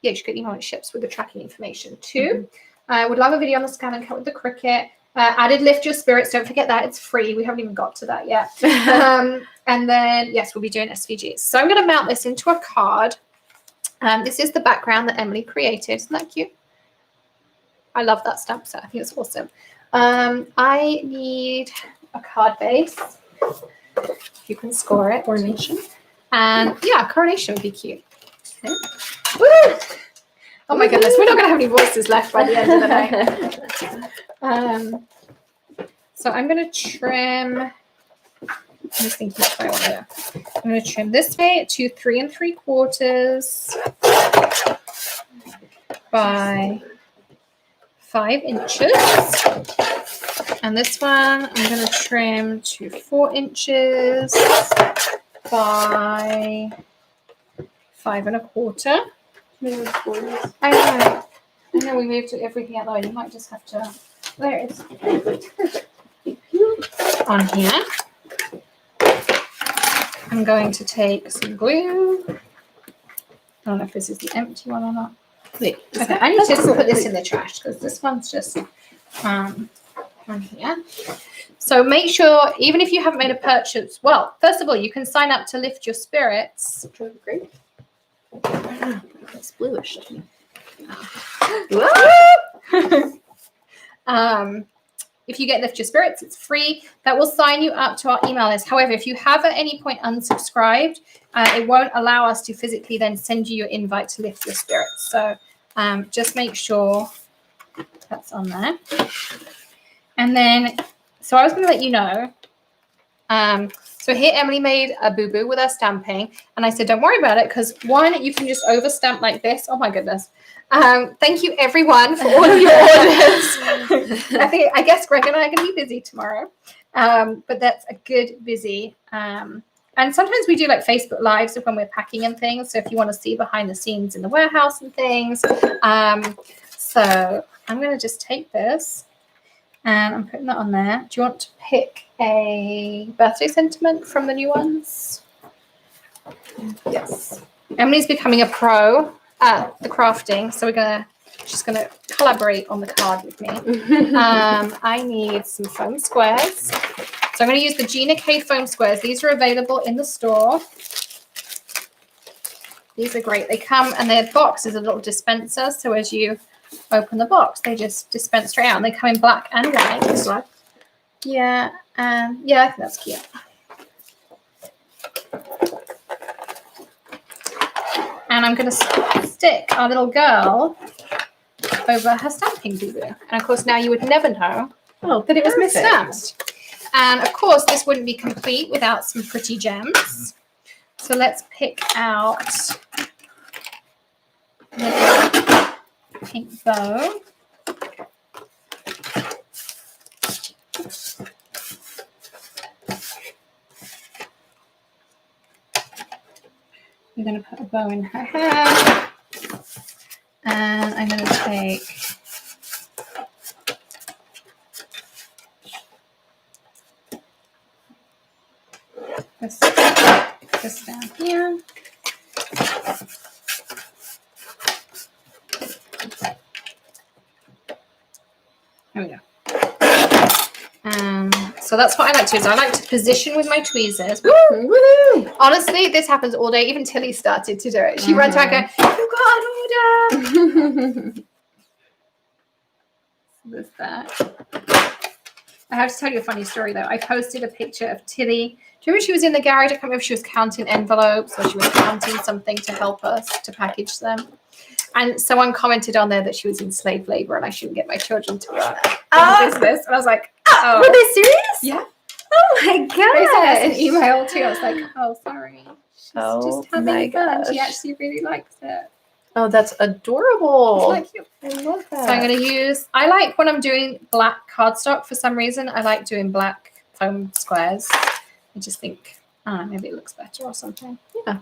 you should get an email when it ships with the tracking information too. I would love a video on the scan and cut with the Cricut. Added Lift Your Spirits. Don't forget that. It's free. We haven't even got to that yet. And then, yes, we'll be doing SVGs. So I'm going to mount this into a card. This is the background that Emily created. Isn't that cute? I love that stamp set. I think it's awesome. I need a card base. You can score it. Coronation. And yeah, coronation would be cute. Okay. Woo! Oh my goodness, we're not going to have any voices left by the end of the night. So I'm going to trim. I'm just thinking what I want to do. I'm going to trim this way to 3 3/4 by 5 inches. And this one I'm going to trim to 4 inches by 5 1/4. I know we moved everything out the way. You might just have to. There it is. On here. I'm going to take some glue. I don't know if this is the empty one or not. Wait, okay, I need to just put this in the trash because this one's just on here. So make sure, even if you haven't made a purchase, well, first of all, you can sign up to Lift Your Spirits. Great. It's bluish. If you get Lift Your Spirits, it's free. That will sign you up to our email list. However, if you have at any point unsubscribed, it won't allow us to physically then send you your invite to Lift Your Spirits. So just make sure that's on there. And then, so I was going to let you know. So here Emily made a boo-boo with her stamping. And I said, don't worry about it because one, you can just overstamp like this. Oh my goodness. Thank you everyone for all of your orders. I guess Greg and I are going to be busy tomorrow. But that's a good busy. And sometimes we do like Facebook Lives when we're packing and things. So if you want to see behind the scenes in the warehouse and things. So I'm going to just take this. And I'm putting that on there. Do you want to pick a birthday sentiment from the new ones? Yes. Emily's becoming a pro at the crafting, so she's gonna collaborate on the card with me. I need some foam squares. So I'm going to use the Gina K foam squares. These are available in the store. These are great. They come and their box is a little dispenser, so as you open the box, they just dispense straight out. And they come in black and white. Yeah, I think that's cute. And I'm going to stick our little girl over her stamping boo-boo. And of course, now you would never know that it was misstamped. And of course, this wouldn't be complete without some pretty gems. So let's pick out the pink bow. We're going to put a bow in her hair. And I'm going to take this down here. There we go. So that's what I like to do. Is I like to position with my tweezers. Woo! Honestly, this happens all day. Even Tilly started to do it. She runs around going, "You got an order." There's that. I have to tell you a funny story though. I posted a picture of Tilly. Do you remember she was in the garage? I can't remember if she was counting envelopes or she was counting something to help us to package them. And someone commented on there that she was in slave labor and I shouldn't get my children to work in the business. And I was like, oh. Were they serious? Yeah. Oh my They sent us an gosh. email too. I was like, oh, sorry. She's Oh just having my fun. She gosh. actually really likes it. Oh, that's adorable. It's like, I love that. so I'm going to use, I like when I'm doing black cardstock for some reason. I like doing black foam squares. I just think, I don't know, maybe it looks better or something. Yeah.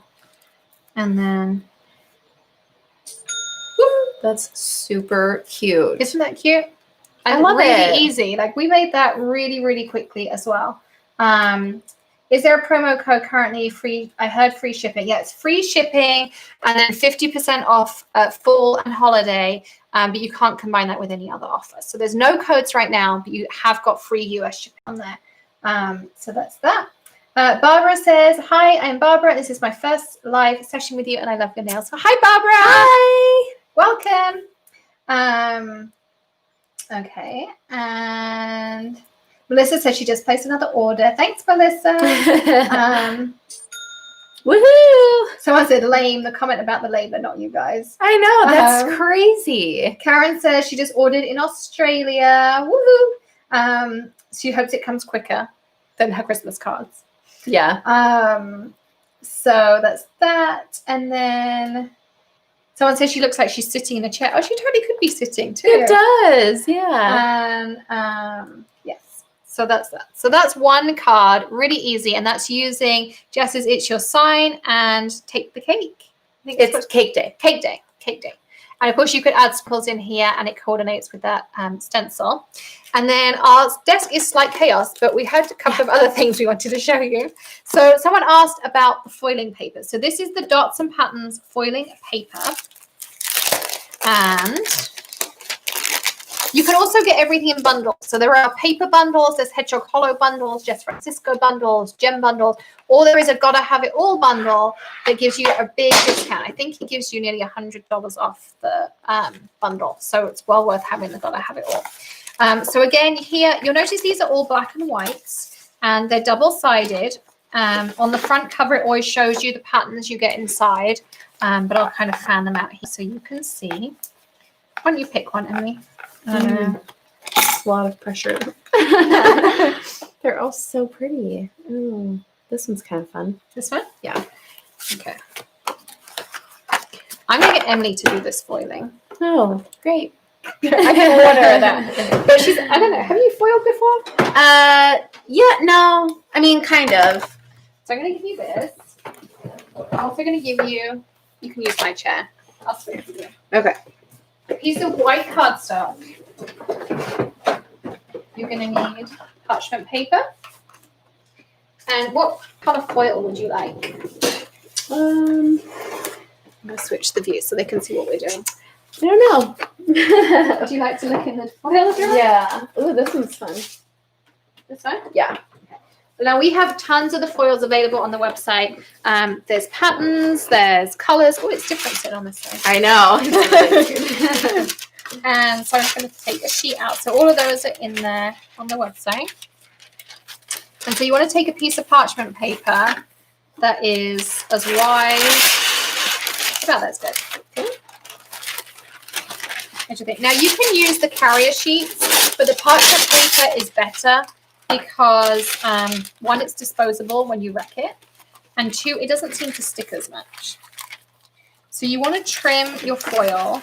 And then, That's super cute. isn't that cute? I And love really it. easy. Like we made that really, really quickly as well. Is there a promo code currently free? I heard free shipping. Yeah, it's free shipping and then 50% off full and holiday. But you can't combine that with any other offers. So there's no codes right now, but you have got free US shipping on there. So that's that. Barbara says, hi, I'm Barbara. This is my first live session with you and I love your nails. So hi, Barbara. Hi. Welcome. Okay. And Melissa said she just placed another order. Thanks, Melissa. Woohoo! Someone said lame, the comment about the labor, not you guys. I know, that's crazy. Karen says she just ordered in Australia. Woohoo! She hopes it comes quicker than her Christmas cards. Yeah. So that's that. And then someone says she looks like she's sitting in a chair. Oh, she totally could be sitting too. It does, yeah. And yes, so that's that. So that's one card, really easy, and that's using Jess's It's Your Sign and Take the Cake. I think It's cake day. Cake Day. Cake Day. And of course, you could add sprinkles in here, and it coordinates with that stencil. And then our desk is like chaos, but we had a couple of other things we wanted to show you. So someone asked about the foiling paper. So this is the Dots and Patterns foiling paper. And you can also get everything in bundles. So there are paper bundles, there's Hedgehog Hollow bundles, Jess Francisco bundles, gem bundles, or there is a Gotta Have It All bundle that gives you a big discount. I think it gives you nearly $100 off the bundle. So it's well worth having the Gotta Have It All. So again, here, you'll notice these are all black and whites, and they're double-sided. On the front cover, it always shows you the patterns you get inside, but I'll kind of fan them out here so you can see. Why don't you pick one, Emily? I don't know. It's a lot of pressure. They're all so pretty. Ooh, this one's kind of fun. This one? Yeah. Okay. I'm going to get Emily to do this foiling. Oh, great. I can order that. But she's, I don't know, have you foiled before? Yeah, no. I mean, kind of. So I'm going to give you this. I'm also going to give you, you can use my chair. I'll switch with you. Okay. A piece of white cardstock. You're going to need parchment paper. And what kind of foil would you like? I'm going to switch the view so they can see what we're doing. I don't know. Would you like to look in the foil drawer? Yeah. Ooh, this one's fun. This one? Yeah. Now we have tons of the foils available on the website. There's patterns, there's colors. Oh, it's different sitting on this side. I know. And so I'm just going to take a sheet out. So all of those are in there on the website. And so you want to take a piece of parchment paper that is as wide. About that's good. Okay. Now you can use the carrier sheets, but the parchment paper is better because one, it's disposable when you wreck it, and two, it doesn't seem to stick as much. So you want to trim your foil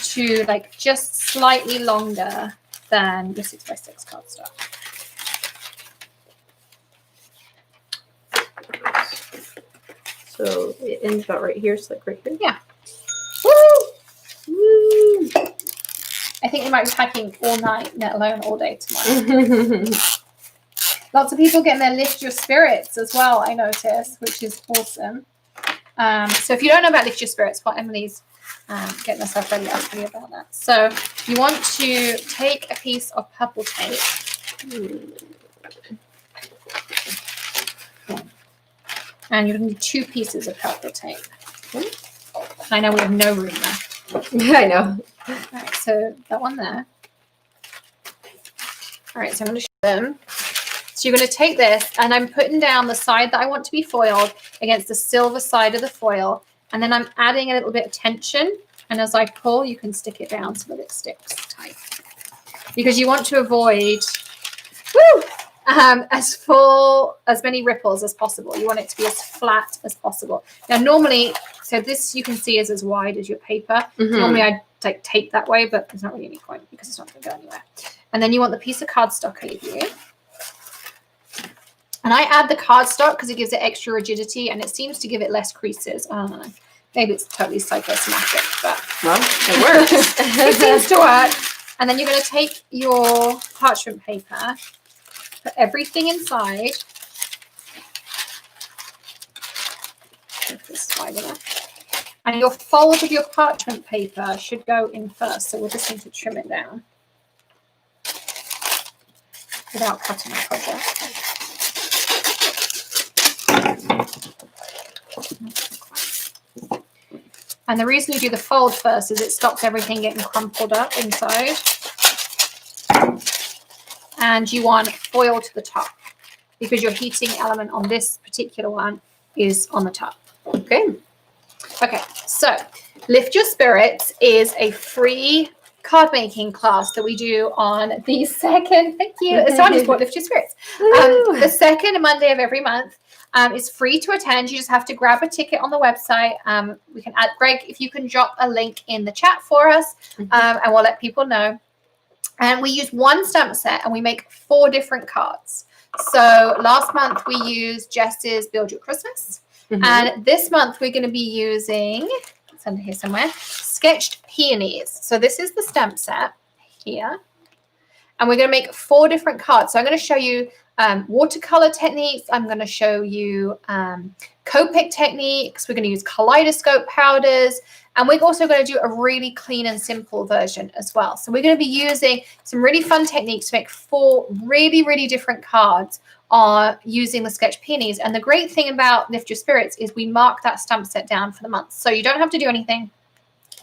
to like just slightly longer than your 6x6 cardstock. So it ends about right here, so like right here. Yeah. Woo! Woo! I think we might be packing all night, let alone all day tomorrow. Lots of people getting their Lift Your Spirits as well, I noticed, which is awesome. So if you don't know about Lift Your Spirits, while Emily's getting herself ready, I'll tell you about that. So you want to take a piece of purple tape. And you're going to need 2 pieces of purple tape. I know we have no room there. Yeah, I know. All right, so that one there. All right, so I'm going to show them. So you're going to take this, and I'm putting down the side that I want to be foiled against the silver side of the foil, and then I'm adding a little bit of tension, and as I pull, you can stick it down so that it sticks tight. Because you want to avoid as many ripples as possible. You want it to be as flat as possible. Now, normally, so this you can see is as wide as your paper. Normally, I take tape that way, but there's not really any point because it's not going to go anywhere. And then you want the piece of cardstock I gave you. And I add the cardstock because it gives it extra rigidity and it seems to give it less creases. I don't know. Maybe it's totally psychosomatic, but well, it works. it seems to work. And then you're going to take your parchment paper, put everything inside. If this is wide enough. And your fold of your parchment paper should go in first. So we'll just need to trim it down without cutting our project. And the reason you do the fold first is it stops everything getting crumpled up inside. And you want foil to the top because your heating element on this particular one is on the top. Okay. Okay, so Lift Your Spirits is a free card making class that we do on the second. Thank you. Someone just bought Lift Your Spirits. The second Monday of every month. It's free to attend. You just have to grab a ticket on the website. We can add Greg if you can drop a link in the chat for us, and we'll let people know. And we use one stamp set and we make 4 different cards. So last month we used Jess's Build Your Christmas. And this month we're going to be using, it's under here somewhere, Sketched Peonies. So this is the stamp set here. And we're going to make 4 different cards. So I'm going to show you watercolor techniques. I'm going to show you Copic techniques. We're going to use kaleidoscope powders. And we're also going to do a really clean and simple version as well. So we're going to be using some really fun techniques to make 4 really, really different cards using the Sketch Peonies. And the great thing about Lift Your Spirits is we mark that stamp set down for the month. So you don't have to do anything.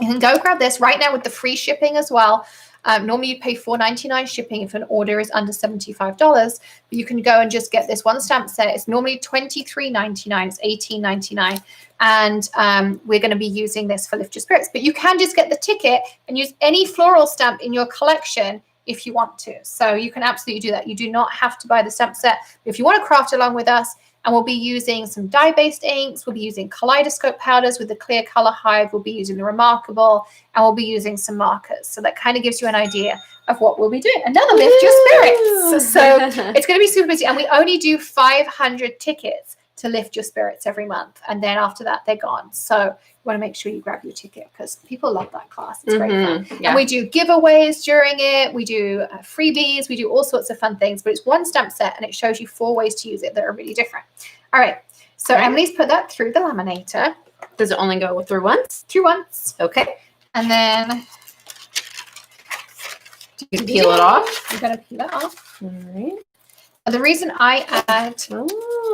You can go grab this right now with the free shipping as well. Normally you pay $4.99 shipping if an order is under $75, but you can go and just get this one stamp set. It's normally $23.99. It's $18.99. And we're going to be using this for Lift Your Spirits. But you can just get the ticket and use any floral stamp in your collection if you want to. So you can absolutely do that. You do not have to buy the stamp set. If you want to craft along with us, and we'll be using some dye-based inks. We'll be using kaleidoscope powders with the clear color hive. We'll be using the Remarkable, and we'll be using some markers. So that kind of gives you an idea of what we'll be doing. Another Lift Your Spirits. So it's going to be super busy. And we only do 500 tickets to Lift Your Spirits every month. And then after that, they're gone. So you want to make sure you grab your ticket because people love that class. It's great fun. Yeah. And we do giveaways during it. We do freebies. We do all sorts of fun things. But it's one stamp set and it shows you 4 ways to use it that are really different. All right. So Emily's put that through the laminator. Does it only go through once? Through once. Okay. And then you can peel it off. I'm going to peel it off. All right. The reason I add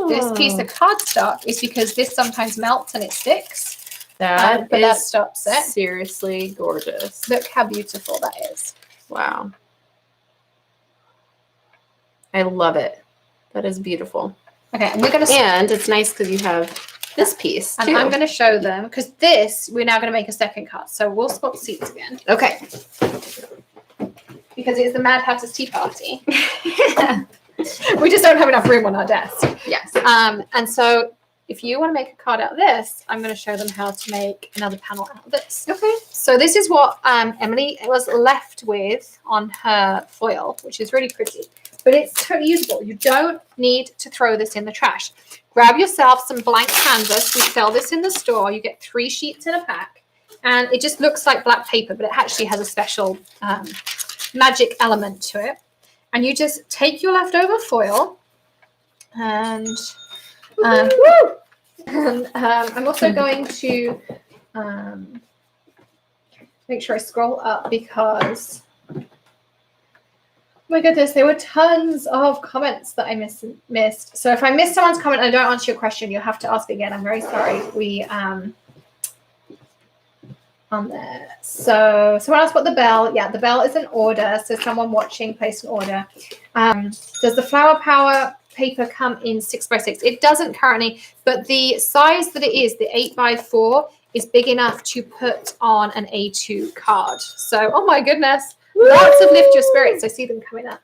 this piece of cardstock is because this sometimes melts and it sticks. That stops it. Seriously gorgeous. Look how beautiful that is. Wow. I love it. That is beautiful. Okay, and we're going to... And it's nice because you have this piece, too. And I'm going to show them, because this, we're now going to make a second card. So we'll swap seats again. Okay. Because it's the Mad Hatter's Tea Party. We just don't have enough room on our desk. Yes. And so if you want to make a card out of this, I'm going to show them how to make another panel out of this. Okay. So this is what Emily was left with on her foil, which is really pretty. but it's totally usable. You don't need to throw this in the trash. Grab yourself some blank canvas. We sell this in the store. You get 3 sheets in a pack, and it just looks like black paper, but it actually has a special magic element to it. And you just take your leftover foil, and I'm also going to make sure I scroll up because, oh my goodness, there were tons of comments that I missed. So if I missed someone's comment and I don't answer your question, you'll have to ask again. I'm very sorry. We on there. So someone asked about the bell. Yeah, the bell is an order. So someone watching placed an order. Does the Flower Power paper come in 6x6? It doesn't currently, but the size that it is, the 8x4, is big enough to put on an A2 card. So, oh my goodness, lots of Lift Your Spirits. I see them coming up.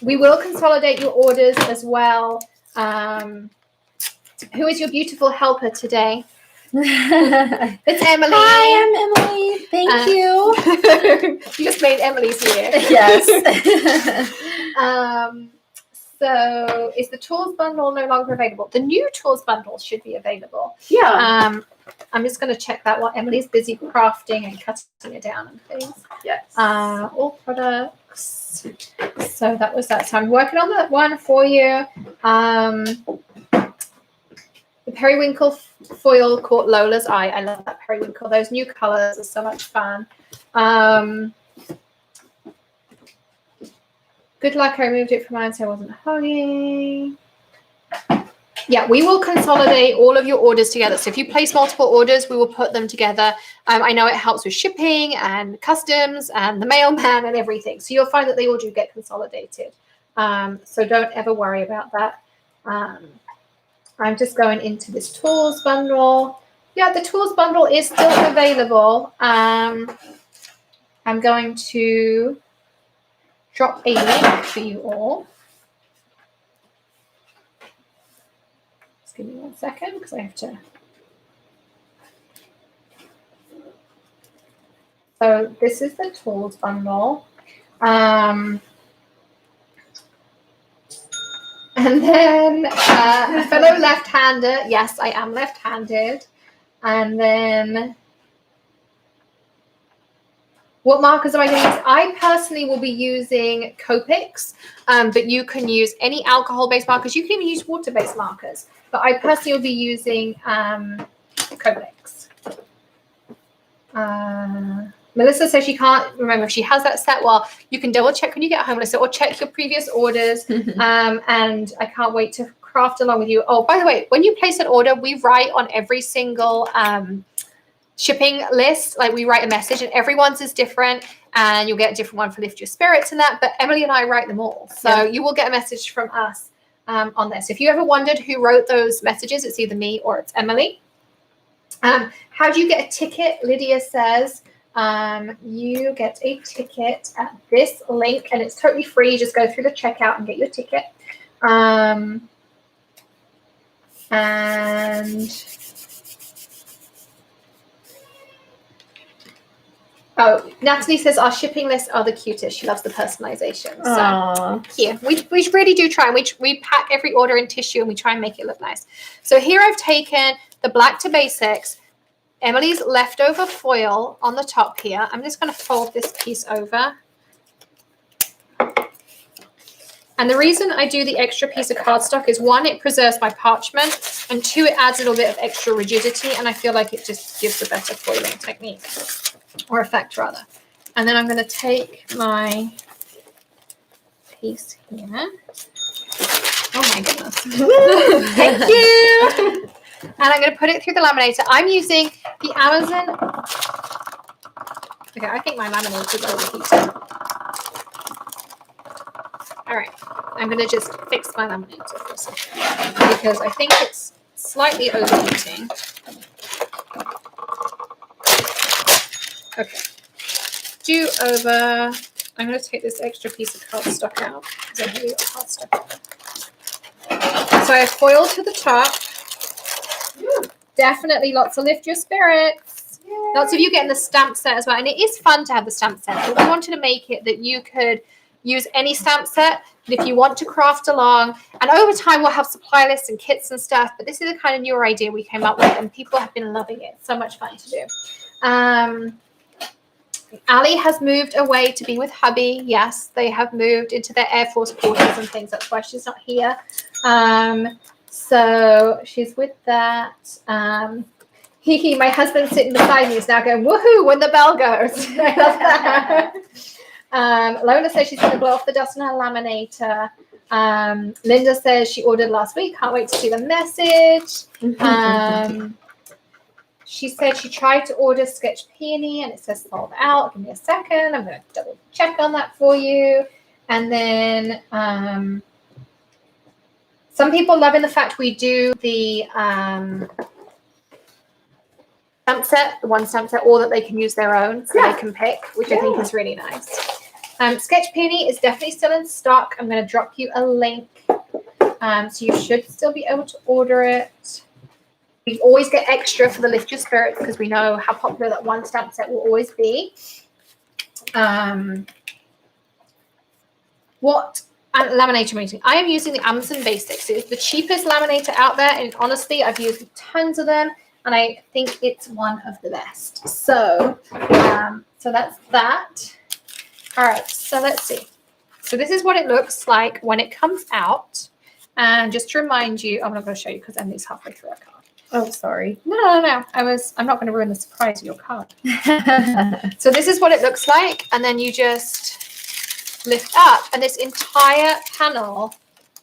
We will consolidate your orders as well. Who is your beautiful helper today? It's Emily. Hi, I'm Emily. Thank you. You just made Emily's year. Yes. So is the tools bundle no longer available? The new tools bundle should be available. Yeah. I'm just going to check that while Emily's busy crafting and cutting it down and things. Yes. All products. So that was that. So I'm working on that one for you. The periwinkle foil caught Lola's eye. I love that periwinkle. Those new colors are so much fun. Good luck. I removed it from mine so I wasn't hugging. Yeah, we will consolidate all of your orders together. So if you place multiple orders, we will put them together. I know it helps with shipping and customs and the mailman and everything. So you'll find that they all do get consolidated. So don't ever worry about that. I'm just going into this tools bundle. Yeah, the tools bundle is still available. I'm going to drop a link for you all. Just give me 1 second because I have to. So this is the tools bundle. And then a fellow left-hander. Yes, I am left-handed. And then what markers am I going to use? I personally will be using Copics, but you can use any alcohol-based markers. You can even use water-based markers. But I personally will be using Copics. Melissa says she can't remember if she has that set. Well, you can double check when you get home, Melissa, or check your previous orders. And I can't wait to craft along with you. Oh, by the way, when you place an order, we write on every single shipping list. Like we write a message, and everyone's is different, and you'll get a different one for Lift Your Spirits and that. But Emily and I write them all, so you will get a message from us on this. If you ever wondered who wrote those messages, it's either me or it's Emily. How do you get a ticket? Lydia says. You get a ticket at this link, and it's totally free. You just go through the checkout and get your ticket. And oh, Natalie says our shipping lists are the cutest. She loves the personalization. So here, we really do try, and we pack every order in tissue, and we try and make it look nice. So here I've taken the Black to Basics, Emily's leftover foil on the top here. I'm just going to fold this piece over. And the reason I do the extra piece of cardstock is, 1, it preserves my parchment, and 2, it adds a little bit of extra rigidity, and I feel like it just gives a better foiling technique, or effect rather. And then I'm going to take my piece here. Oh my goodness. Thank you. And I'm going to put it through the laminator. I'm using the Amazon. Okay, I think my laminator is overheating. All right, I'm going to just fix my laminator for a second because I think it's slightly overheating. Okay, do over. I'm going to take this extra piece of cardstock out because I really got cardstock. So I have foil to the top. Definitely lots of Lift Your Spirits. Yay. Lots of you getting the stamp set as well. And it is fun to have the stamp set. But we wanted to make it that you could use any stamp set. And if you want to craft along, and over time we'll have supply lists and kits and stuff, but this is a kind of newer idea we came up with, and people have been loving it. So much fun to do. Ali has moved away to be with hubby. Yes, they have moved into their Air Force quarters and things. That's why she's not here. So she's with that. Hiki, my husband sitting beside me, is now going woohoo when the bell goes. I love that. Lola says she's going to blow off the dust on her laminator. Linda says she ordered last week. Can't wait to see the message. She said she tried to order Sketch Peony and it says sold out. Give me a second. I'm going to double check on that for you. And then some people loving the fact we do the stamp set, the one stamp set, or that they can use their own so they can pick, which I think is really nice. Sketch Peony is definitely still in stock. I'm going to drop you a link. So you should still be able to order it. We always get extra for the Lift Your Spirits because we know how popular that one stamp set will always be. What laminator I'm using? I am using the Amazon Basics. It's the cheapest laminator out there, and honestly, I've used tons of them, and I think it's one of the best. So, so that's that. All right, so let's see. So this is what it looks like when it comes out. And just to remind you, I'm not going to show you because Emily's halfway through our card. Oh, sorry. No. I'm not going to ruin the surprise of your card. So this is what it looks like. And then you just lift up and this entire panel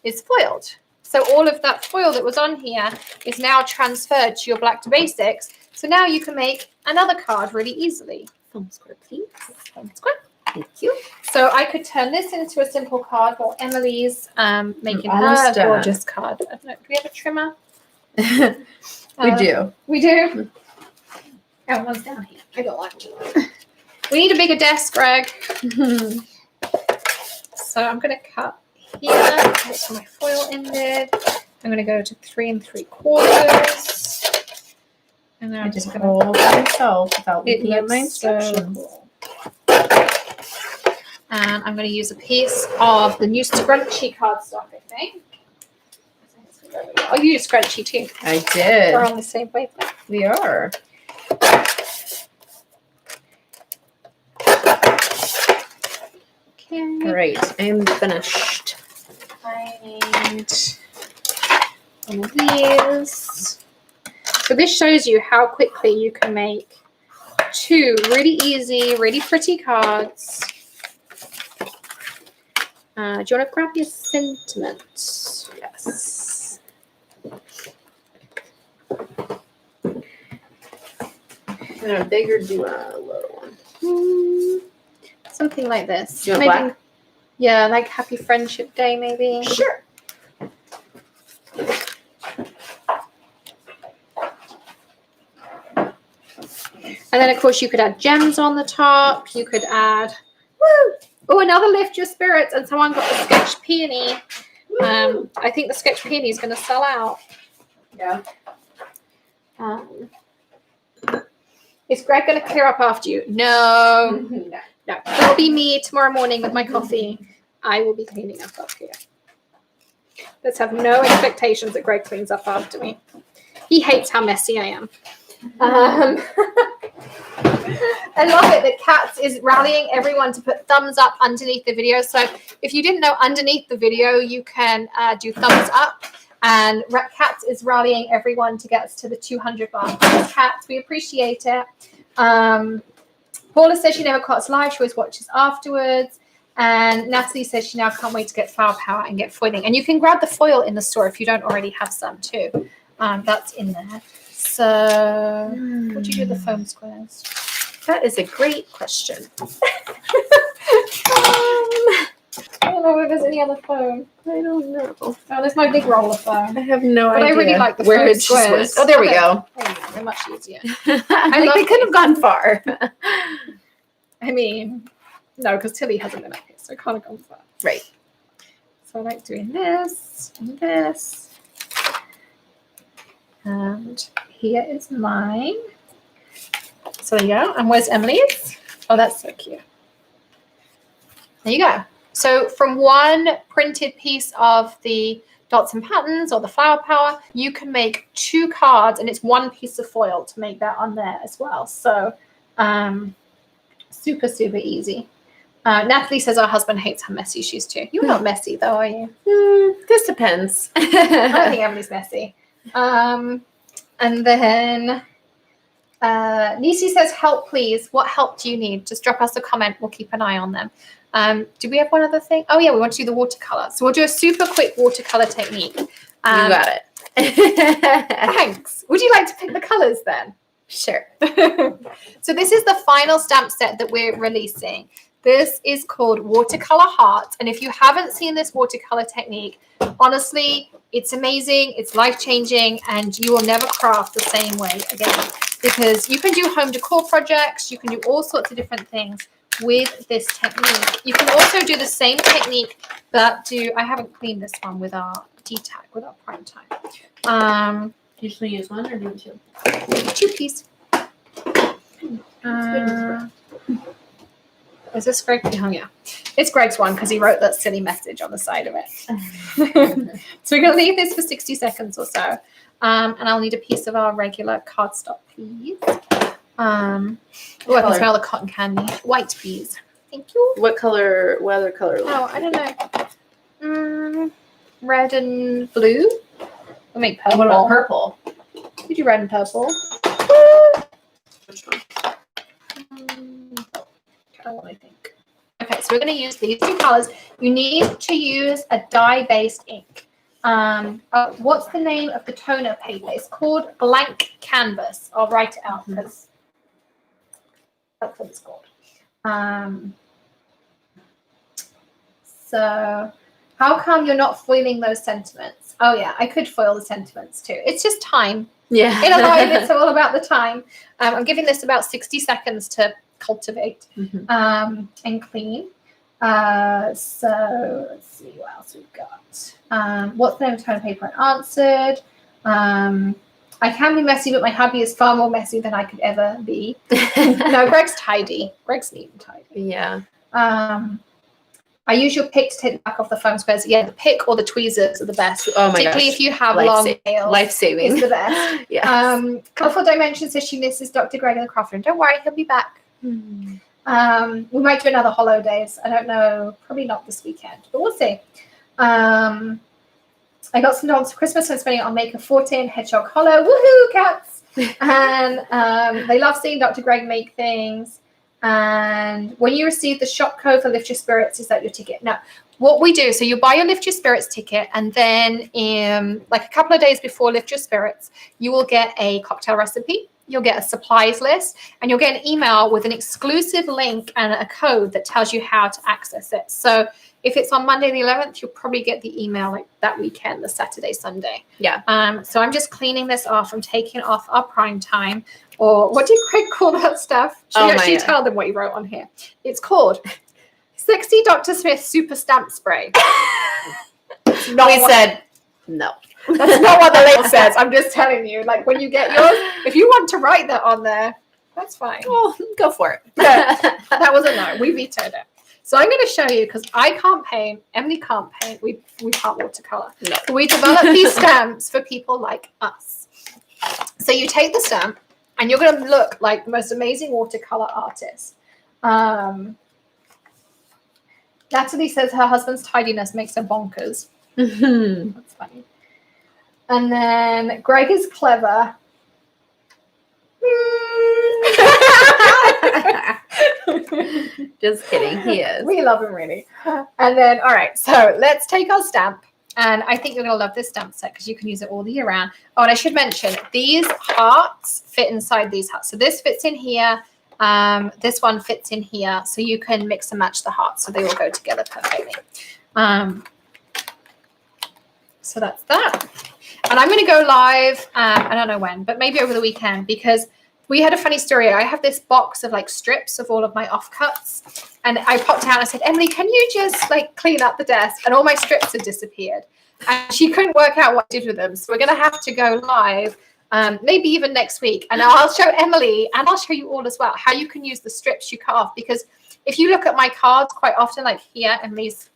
is foiled. So all of that foil that was on here is now transferred to your Black to Basics. So now you can make another card really easily. Foam square, please. Foam square. Thank you. So I could turn this into a simple card while Emily's making almost her done. gorgeous card. I don't know. Do we have a trimmer? We do. We do. Oh, one's down here. I don't like it. We need a bigger desk, Greg. So I'm going to cut here. That's where my foil ended. I'm going to go to 3 3/4. And then I I'm just just going to hold myself without It looking at my looks so instructions. cool. And I'm going to use a piece of the new scrunchy cardstock, I think. Oh, you use scrunchy too. I did. We're on the same wavelength. We are. Okay. All right. I'm finished. I need one of these. So this shows you how quickly you can make 2 really easy, really pretty cards. Do you want to grab your sentiment? Yes. Do a big or do a little one? Something like this. Do you want black? Yeah, like Happy Friendship Day, maybe. Sure. And then, of course, you could add gems on the top. You could add, oh, another Lift Your Spirits. And someone got the Sketch Peony. I think the Sketch Peony is going to sell out. Yeah. Is Greg going to clear up after you? No. No. No. It'll be me tomorrow morning with my coffee. I will be cleaning up here. Let's have no expectations that Greg cleans up after me. He hates how messy I am. I love it that Katz is rallying everyone to put thumbs up underneath the video. So if you didn't know, underneath the video, you can do thumbs up. And Katz is rallying everyone to get us to the 200 mark. Thanks, Katz. We appreciate it. Paula says she never cuts live. She always watches afterwards. And Natalie says she now can't wait to get flower power and get foiling. And you can grab the foil in the store if you don't already have some too. That's in there. So what do you do with the foam squares? That is a great question. I don't know if there's any other foam. I don't know. Oh, there's my big roll of foam. I have no But idea. I really like the Where foam did she squares. switch? Oh, there we go. They're much easier. I think they could have gone far. I mean, no, because Tilly hasn't been up here, so I can't have gone far. Right. So I like doing this and this. And here is mine. So there you go. And where's Emily's? Oh, that's so cute. There you go. So from one printed piece of the dots and patterns or the flower power, you can make 2 cards, and it's 1 piece of foil to make that on there as well. So super, super easy. Natalie says our husband hates her messy shoes too. You're not messy though, are you? This depends. I don't think Emily's messy. And then Nisi says, help please. What help do you need? Just drop us a comment. We'll keep an eye on them. Do we have one other thing? Oh yeah, we want to do the watercolor. So we'll do a super quick watercolor technique. You got it. Thanks. Would you like to pick the colors then? Sure. So this is the final stamp set that we're releasing. This is called Watercolor Heart. And if you haven't seen this watercolor technique, honestly, it's amazing. It's life-changing, and you will never craft the same way again, because you can do home decor projects. You can do all sorts of different things with this technique. You can also do the same technique, but I haven't cleaned this one with our D-tag, with our prime time. Usually use 1 or do 2? 2 piece. Is this Greg? Oh, yeah. It's Greg's one because he wrote that silly message on the side of it. So we're going to leave this for 60 seconds or so. And I'll need a piece of our regular cardstock, please. Oh, I can smell the cotton candy. White, please. Thank you. What color? What other color? Oh, I don't know. Red and blue. We'll make purple. What about purple? We do red and purple. Which one? I think. Okay, so we're going to use these 2 colors. You need to use a dye-based ink. What's the name of the toner paper? It's called Blank Canvas. I'll write it out because that's what it's called. So how come you're not foiling those sentiments? Oh yeah, I could foil the sentiments too. It's just time. Yeah. In a live, it's all about the time. I'm giving this about 60 seconds to cultivate and clean. So let's see what else we've got. What's the name of toner paper? Unanswered. I can be messy, but my hubby is far more messy than I could ever be. No, Greg's tidy. Greg's neat and tidy. Yeah. I use your pick to take the back off the foam squares. Yeah, the pick or the tweezers are the best. Oh my particularly gosh. if you have long nails. Life-saving. Is the best. Yeah. Colorful Dimension says she misses Dr. Greg in the craft room. Don't worry, he'll be back. We might do another Hollow Days. I don't know. Probably not this weekend, but we'll see. I got some dolls for Christmas. I'm spending it on Maker Forte and Hedgehog Hollow. Woohoo, cats! And they love seeing Dr. Greg make things. And when you receive the shop code for Lift Your Spirits, is that your ticket? No. What we do, so you buy your Lift Your Spirits ticket, and then in like a couple of days before Lift Your Spirits, you will get a cocktail recipe. You'll get a supplies list, and you'll get an email with an exclusive link and a code that tells you how to access it. So if it's on Monday the 11th, you'll probably get the email like that weekend, the Saturday, Sunday. Yeah. So I'm just cleaning this off. I'm taking off our prime time, or what did Craig call that stuff? Should we actually tell them what he wrote on here? It's called 60 Dr. Smith Super Stamp Spray. Said no. That's not what the link says. I'm just telling you. Like when you get yours, if you want to write that on there, that's fine. Oh, go for it. Yeah, that was a no. We vetoed it. So I'm going to show you because I can't paint. Emily can't paint. We can't watercolor. No. So we develop these stamps for people like us. So you take the stamp and you're going to look like the most amazing watercolor artist. Natalie says her husband's tidiness makes her bonkers. That's funny. And then Greg is clever. Just kidding. He is. We love him really. And then, all right, so let's take our stamp. And I think you're going to love this stamp set because you can use it all the year round. Oh, and I should mention, these hearts fit inside these hearts. So this fits in here. This one fits in here. So you can mix and match the hearts so they all go together perfectly. So that's that. And I'm going to go live, I don't know when, but maybe over the weekend because we had a funny story. I have this box of like strips of all of my offcuts. And I popped out and I said, Emily, can you just like clean up the desk? And all my strips had disappeared. And she couldn't work out what I did with them. So we're going to have to go live, maybe even next week. And I'll show Emily and I'll show you all as well how you can use the strips you cut off because if you look at my cards quite often, like here, Emily's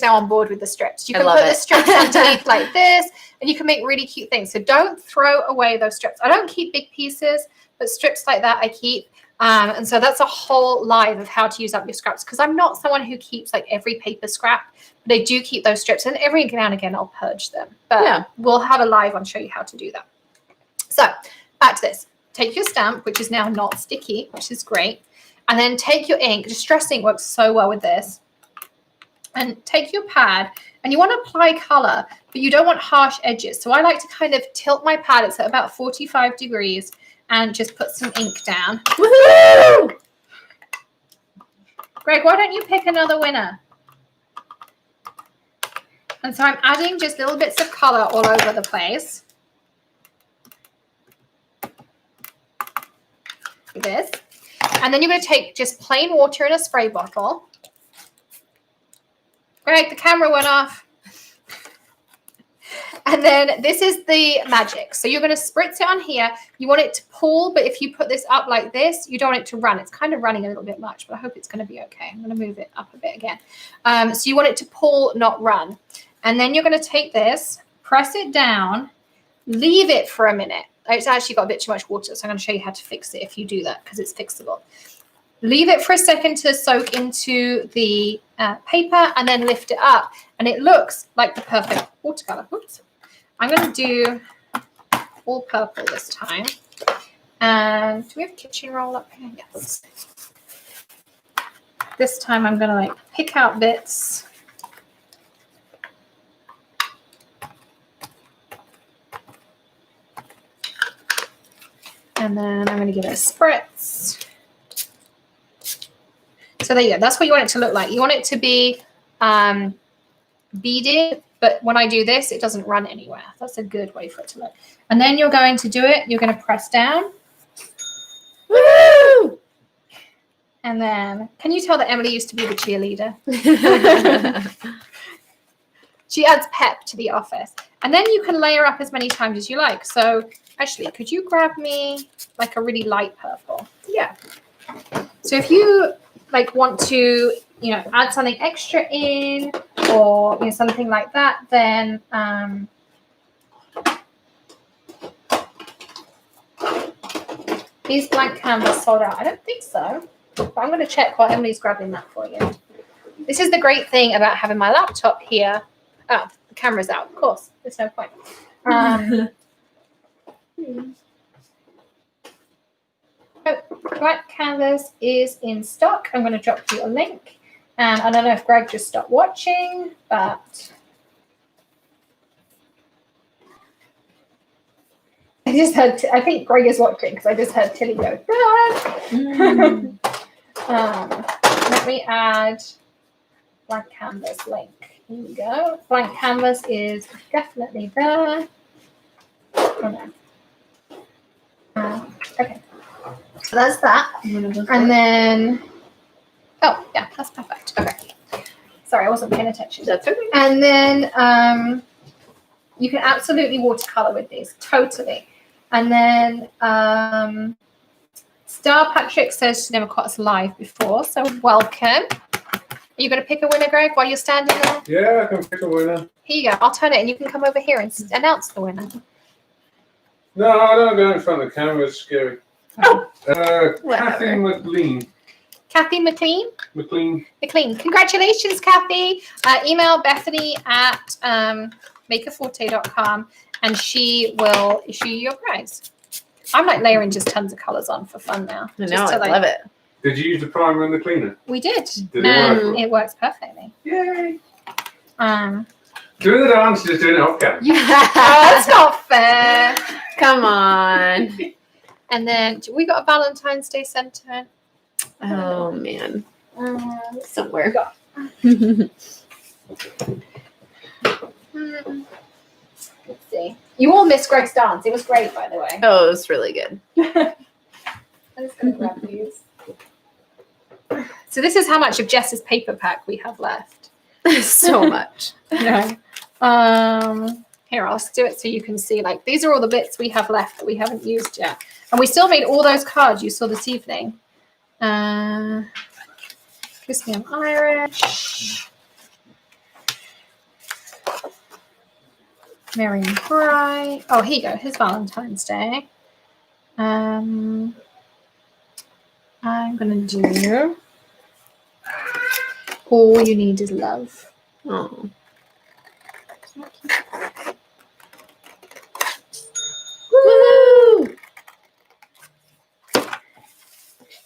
now on board with the strips. You can put the strips underneath like this, and you can make really cute things. So don't throw away those strips. I don't keep big pieces, but strips like that I keep. And so that's a whole live of how to use up your scraps, because I'm not someone who keeps like every paper scrap, but I do keep those strips, and every now and again I'll purge them. But we'll have a live on show you how to do that. So back to this. Take your stamp, which is now not sticky, which is great. And then take your ink. Distress ink works so well with this. And take your pad, and you want to apply color, but you don't want harsh edges. So I like to kind of tilt my pad. It's at about 45 degrees, and just put some ink down. Woohoo! Greg, why don't you pick another winner? And so I'm adding just little bits of color all over the place. Like this. And then you're going to take just plain water in a spray bottle. Greg, the camera went off. And then this is the magic. So you're going to spritz it on here. You want it to pool, but if you put this up like this, you don't want it to run. It's kind of running a little bit much, but I hope it's going to be okay. I'm going to move it up a bit again. So you want it to pool, not run. And then you're going to take this, press it down, leave it for a minute. It's actually got a bit too much water, so I'm going to show you how to fix it if you do that, because it's fixable. Leave it for a second to soak into the paper, and then lift it up, and it looks like the perfect watercolor. Oops. I'm going to do all purple this time. And do we have kitchen roll up here? Yes. This time I'm going to like pick out bits. And then I'm going to give it a spritz. So there you go. That's what you want it to look like. You want it to be beaded, but when I do this, it doesn't run anywhere. That's a good way for it to look. And then you're going to do it. You're going to press down. Woo! And then, can you tell that Emily used to be the cheerleader? She adds pep to the office. And then you can layer up as many times as you like. So actually, could you grab me like a really light purple? Yeah. So if you like want to, you know, add something extra in, or you know, something like that, then these blank canvas sold out. I don't think so, but I'm going to check while Emily's grabbing that for you. This is the great thing about having my laptop here. Oh, the camera's out, of course. There's no point. Blank canvas is in stock. I'm going to drop you a link. And I don't know if Greg just stopped watching, but I just heard, I think Greg is watching because I just heard Tilly go, Dad. Let me add blank canvas link. Here we go. Blank canvas is definitely there. Oh, no. Okay. So that's that. And then, oh, yeah, that's perfect. Okay. Sorry, I wasn't paying attention. That's okay. And then you can absolutely watercolor with these. Totally. And then Star Patrick says she never caught us live before, so welcome. Are you going to pick a winner, Greg, while you're standing there? Yeah, I can pick a winner. Here you go. I'll turn it and you can come over here and announce the winner. No, I don't go in front of the camera. It's scary. Oh. Kathy McLean. Kathy McLean? McLean. McLean. Congratulations, Kathy. Email Bethany at makerforte.com and she will issue you your prize. I'm like layering just tons of colors on for fun now. I know, I love it. Did you use the primer and the cleaner? We did. Did and it works perfectly. Yay. Doing the dance, just doing it off camera. That's not fair. Come on. And then we got a Valentine's Day sentiment. Oh man. Somewhere. Let's see. You all missed Greg's dance. It was great, by the way. Oh, it was really good. I'm just going to grab these. So this is how much of Jess's paper pack we have left. So much. No. Here, I'll do it so you can see. Like, these are all the bits we have left that we haven't used yet. And we still made all those cards you saw this evening. Christian Irish. Marion Bright. Oh, here you go. Here's Valentine's Day. I'm going to do All You Need Is Love. Oh. Woo!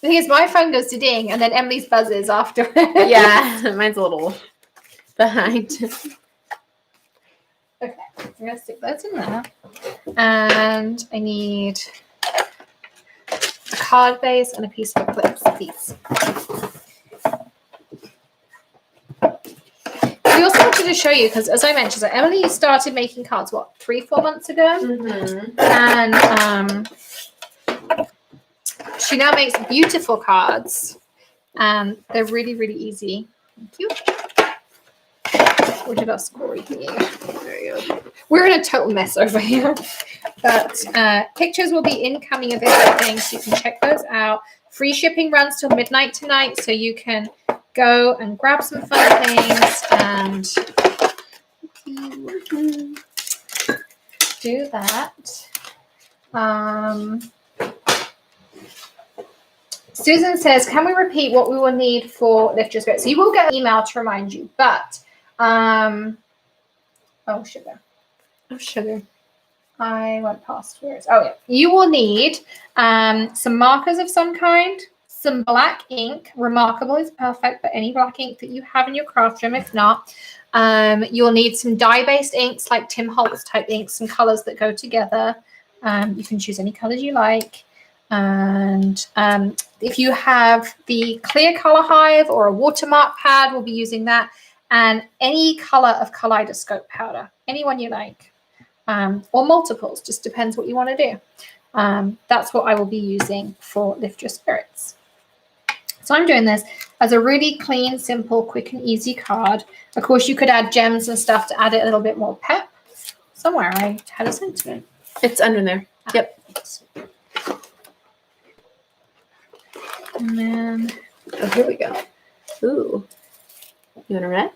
The thing is, my phone goes to ding, and then Emily's buzzes after. Yeah, mine's a little behind. Okay, I'm going to stick those in there. And I need a card base and a piece of clips, please. We also wanted to show you, because as I mentioned, so Emily started making cards, 3-4 months ago? Mm-hmm. And she now makes beautiful cards. And they're really, really easy. Thank you. Where did our score here? There you go. We're in a total mess over here. But pictures will be incoming of everything, so you can check those out. Free shipping runs till midnight tonight, so you can go and grab some fun things and do that. Susan says, can we repeat what we will need for Lift Your Spirit? So you will get an email to remind you, but oh, sugar. I went past where it's. Oh, yeah. You will need some markers of some kind, some black ink. Remarkable is perfect, but any black ink that you have in your craft room. If not, you'll need some dye-based inks like Tim Holtz type inks, some colors that go together. You can choose any colors you like. And if you have the clear color hive or a watermark pad, we'll be using that. And any color of kaleidoscope powder, any one you like. Or multiples, just depends what you want to do. That's what I will be using for Lift Your Spirits. So I'm doing this as a really clean, simple, quick and easy card. Of course, you could add gems and stuff to add it a little bit more pep. Somewhere I had a sentiment. It's under there. Yep. And then, Oh, here we go. Ooh. You want to read?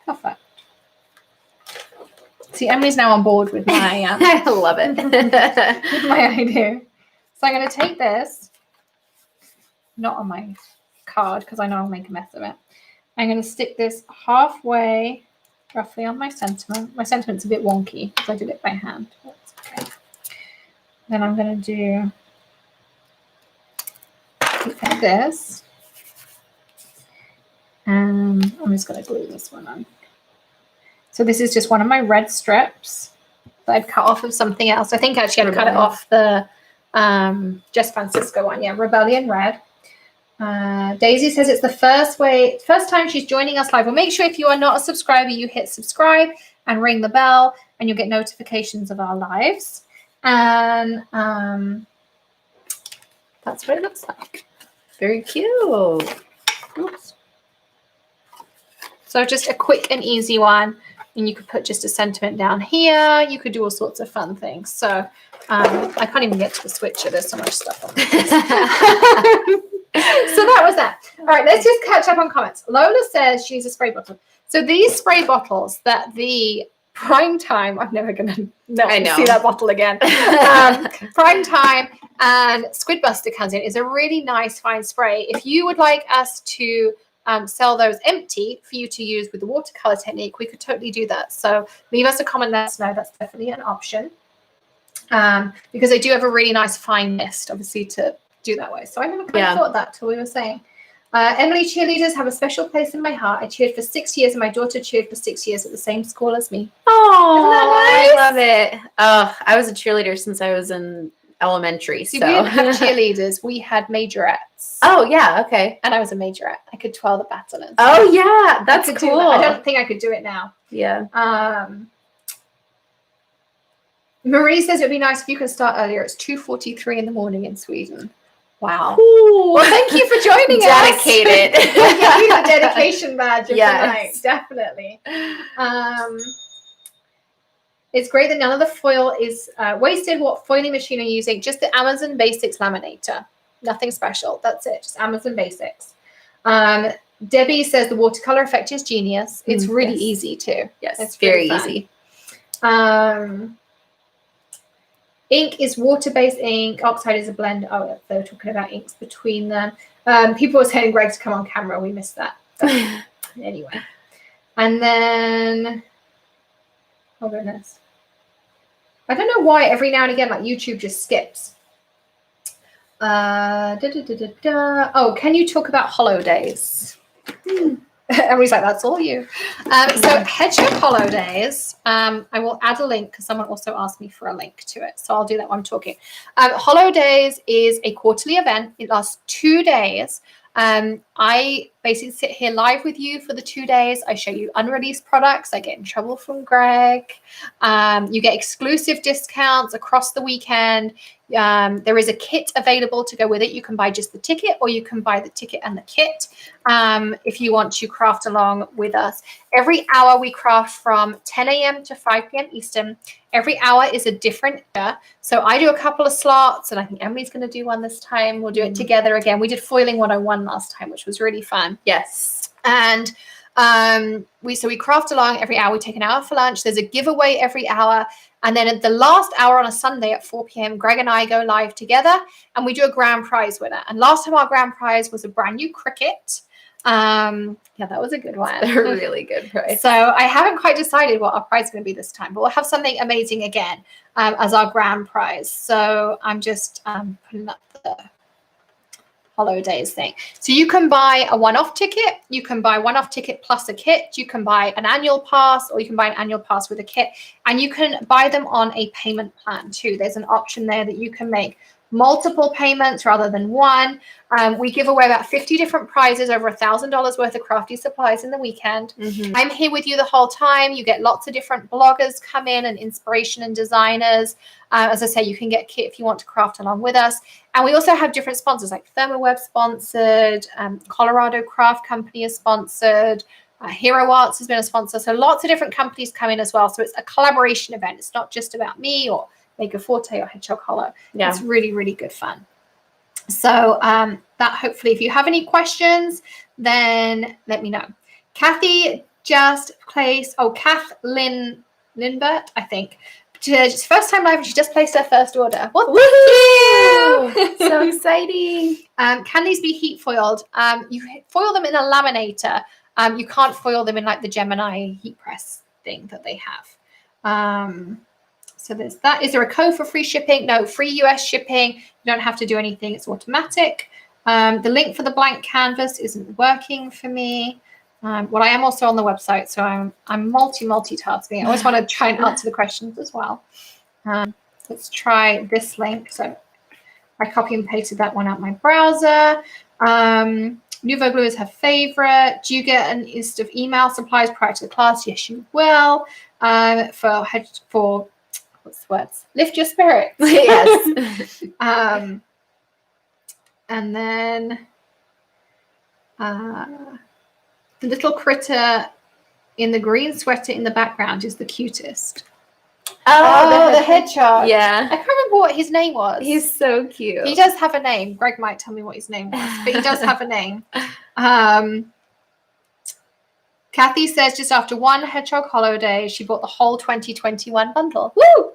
perfect. See, Emily's now on board with my I love it. with my idea. So I'm going to take this, not on my card because I know I'll make a mess of it. I'm going to stick this halfway, roughly on my sentiment. My sentiment's a bit wonky because I did it by hand. That's okay. Then I'm going to do this. And I'm just going to glue this one on. So this is just one of my red strips that I've cut off of something else. I think actually I've cut it off the Jess Francisco one. Yeah, Rebellion Red. Daisy says it's the first time she's joining us live. Well, make sure if you are not a subscriber, you hit subscribe and ring the bell and you'll get notifications of our lives. And that's what it looks like. Very cute. Oops. So just a quick and easy one. And you could put just a sentiment down here. You could do all sorts of fun things. So I can't even get to the switcher. There's so much stuff on this. So that was that. All right, let's just catch up on comments. Lola says she's a spray bottle. So these spray bottles that the Prime Time, I'm never going to see that bottle again. Prime Time and Squid Buster comes in is a really nice fine spray. If you would like us to sell those empty for you to use with the watercolor technique, we could totally do that. So leave us a comment, let us know. That's definitely an option. Because they do have a really nice fine mist, obviously, to do that way. So I never kind of thought that till we were saying. Emily, cheerleaders have a special place in my heart. I cheered for 6 years and my daughter cheered for 6 years at the same school as me. Oh, isn't that nice? I love it. Oh, I was a cheerleader since I was in elementary. See, so we didn't have cheerleaders. We had majorettes. Oh, yeah. Okay. And I was a majorette. I could twirl the baton. And Oh, yeah. That's cool. I don't think I could do it now. Yeah. Marie says it would be nice if you could start earlier. It's 2:43 in the morning in Sweden. Wow. Ooh. Well, thank you for joining us. Dedicated. We'll give you the dedication badge of Yes. the night, definitely. It's great that none of the foil is wasted. What foiling machine are you using? Just the Amazon Basics laminator. Nothing special. That's it. Just Amazon basics. Debbie says the watercolor effect is genius. It's really yes. easy too. Yes, It's very really easy. Ink is water-based ink. Oxide is a blend. Oh, they were talking about inks between them. People were saying Greg to come on camera. We missed that. But anyway. And then, oh goodness. I don't know why every now and again, like YouTube just skips. Oh, can you talk about holidays? Everybody's like, that's all you. So Hedgehog holidays, I will add a link because someone also asked me for a link to it. So I'll do that while I'm talking. Holidays is a quarterly event. It lasts 2 days. I basically sit here live with you for the 2 days. I show you unreleased products. I get in trouble from Greg. You get exclusive discounts across the weekend. There is a kit available to go with it. You can buy just the ticket, or you can buy the ticket and the kit if you want to craft along with us. Every hour we craft from 10 a.m. to 5 p.m. Eastern. Every hour is a different year. So I do a couple of slots, and I think Emily's going to do one this time. We'll do it together again. We did Foiling 101 last time, which was really fun. Yes. And we craft along every hour. We take an hour for lunch. There's a giveaway every hour. And then at the last hour on a Sunday at 4 p.m., Greg and I go live together and we do a grand prize winner. And last time our grand prize was a brand new Cricut. Yeah, that was a good one. They're a really good prize. So I haven't quite decided what our prize is going to be this time, but we'll have something amazing again as our grand prize. So I'm just putting up the holidays thing. So you can buy a one-off ticket. You can buy one-off ticket plus a kit. You can buy an annual pass, or you can buy an annual pass with a kit. And you can buy them on a payment plan too. There's an option there that you can make multiple payments rather than one. We give away about 50 different prizes, over $1,000 worth of crafty supplies in the weekend. I'm here with you the whole time. You get lots of different bloggers come in, and inspiration and designers. As I say, you can get a kit if you want to craft along with us. And we also have different sponsors, like ThermoWeb sponsored, Colorado Craft Company is sponsored, Hero Arts has been a sponsor. So lots of different companies come in as well. So it's a collaboration event. It's not just about me or Maker Forte or Hedgehog Hollow. Yeah. It's really, really good fun. So that hopefully, if you have any questions, then let me know. Kathy just placed, Kath Lindbert, I think. Just first time live, and she just placed her first order. Well, Woohoo! So exciting. Can these be heat foiled? You foil them in a laminator. You can't foil them in like the Gemini heat press thing that they have. So there's that. Is there a code for free shipping? No, free US shipping. You don't have to do anything. It's automatic. The link for the blank canvas isn't working for me. Well, I am also on the website, so I'm multitasking. I always want to try and answer the questions as well. Let's try this link. So I copy and pasted that one out my browser. Nouveau Glue is her favorite. Do you get an list of email supplies prior to the class? Yes, you will. For what's the words? Lift your spirits. Yes. And then the little critter in the green sweater in the background is the cutest. Oh, the hedgehog. Yeah. I can't remember what his name was. He's so cute. He does have a name. Greg might tell me what his name was, but he does have a name. Kathy says just after one Hedgehog holiday, she bought the whole 2021 bundle. Woo!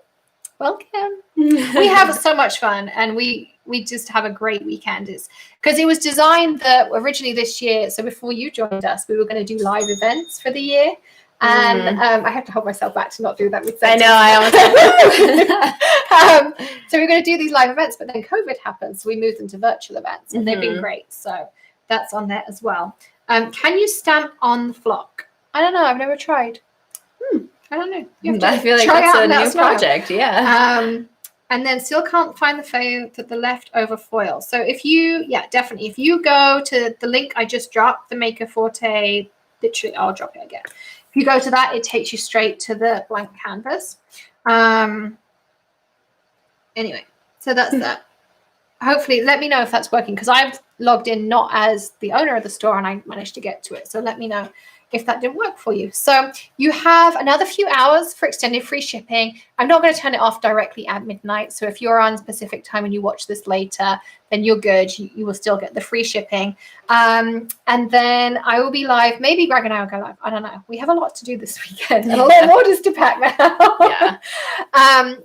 Welcome. We have so much fun, and we just have a great weekend. It's because it was designed that originally this year, so before you joined us, we were going to do live events for the year. And I have to hold myself back to not do that with I know, I almost so we're going to do these live events, but then COVID happened, so we moved them to virtual events, and they've been great. So that's on there as well. Can you stamp on the flock? I don't know. I've never tried. I don't know. I feel like that's a new project. Yeah. And then still can't find the leftover foil. So if you, definitely. If you go to the link I just dropped, the Maker Forte, literally, I'll drop it again. If you go to that, it takes you straight to the blank canvas. Anyway, so that's that. Hopefully, let me know if that's working, because I've logged in not as the owner of the store and I managed to get to it. So let me know if that didn't work for you. So you have another few hours for extended free shipping. I'm not going to turn it off directly at midnight. So if you're on Pacific time and you watch this later, then you're good. You will still get the free shipping. And then I will be live. Maybe Greg and I will go live. I don't know. We have a lot to do this weekend. And a lot of orders to pack now. Yeah.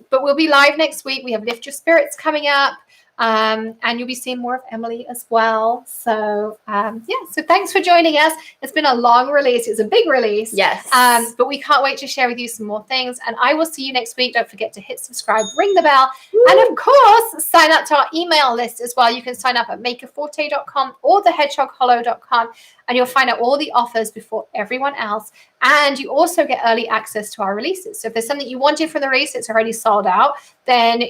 But we'll be live next week. We have Lift Your Spirits coming up. And you'll be seeing more of Emily as well. So so thanks for joining us. It's been a long release. It's a big release. Yes. But we can't wait to share with you some more things. And I will see you next week. Don't forget to hit subscribe, ring the bell, and of course, sign up to our email list as well. You can sign up at makerforte.com or thehedgehoghollow.com, and you'll find out all the offers before everyone else. And you also get early access to our releases. So if there's something you wanted from the release, it's already sold out, then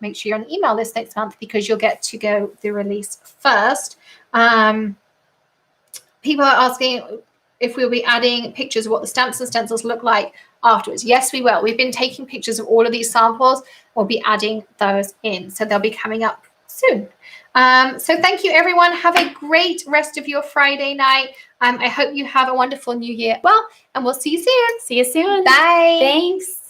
make sure you're on the email list next month because you'll get to go the release first. People are asking if we'll be adding pictures of what the stamps and stencils look like afterwards. Yes, we will. We've been taking pictures of all of these samples. We'll be adding those in. So they'll be coming up soon. So thank you, everyone. Have a great rest of your Friday night. I hope you have a wonderful new year. Well, and we'll see you soon. See you soon. Bye. Thanks.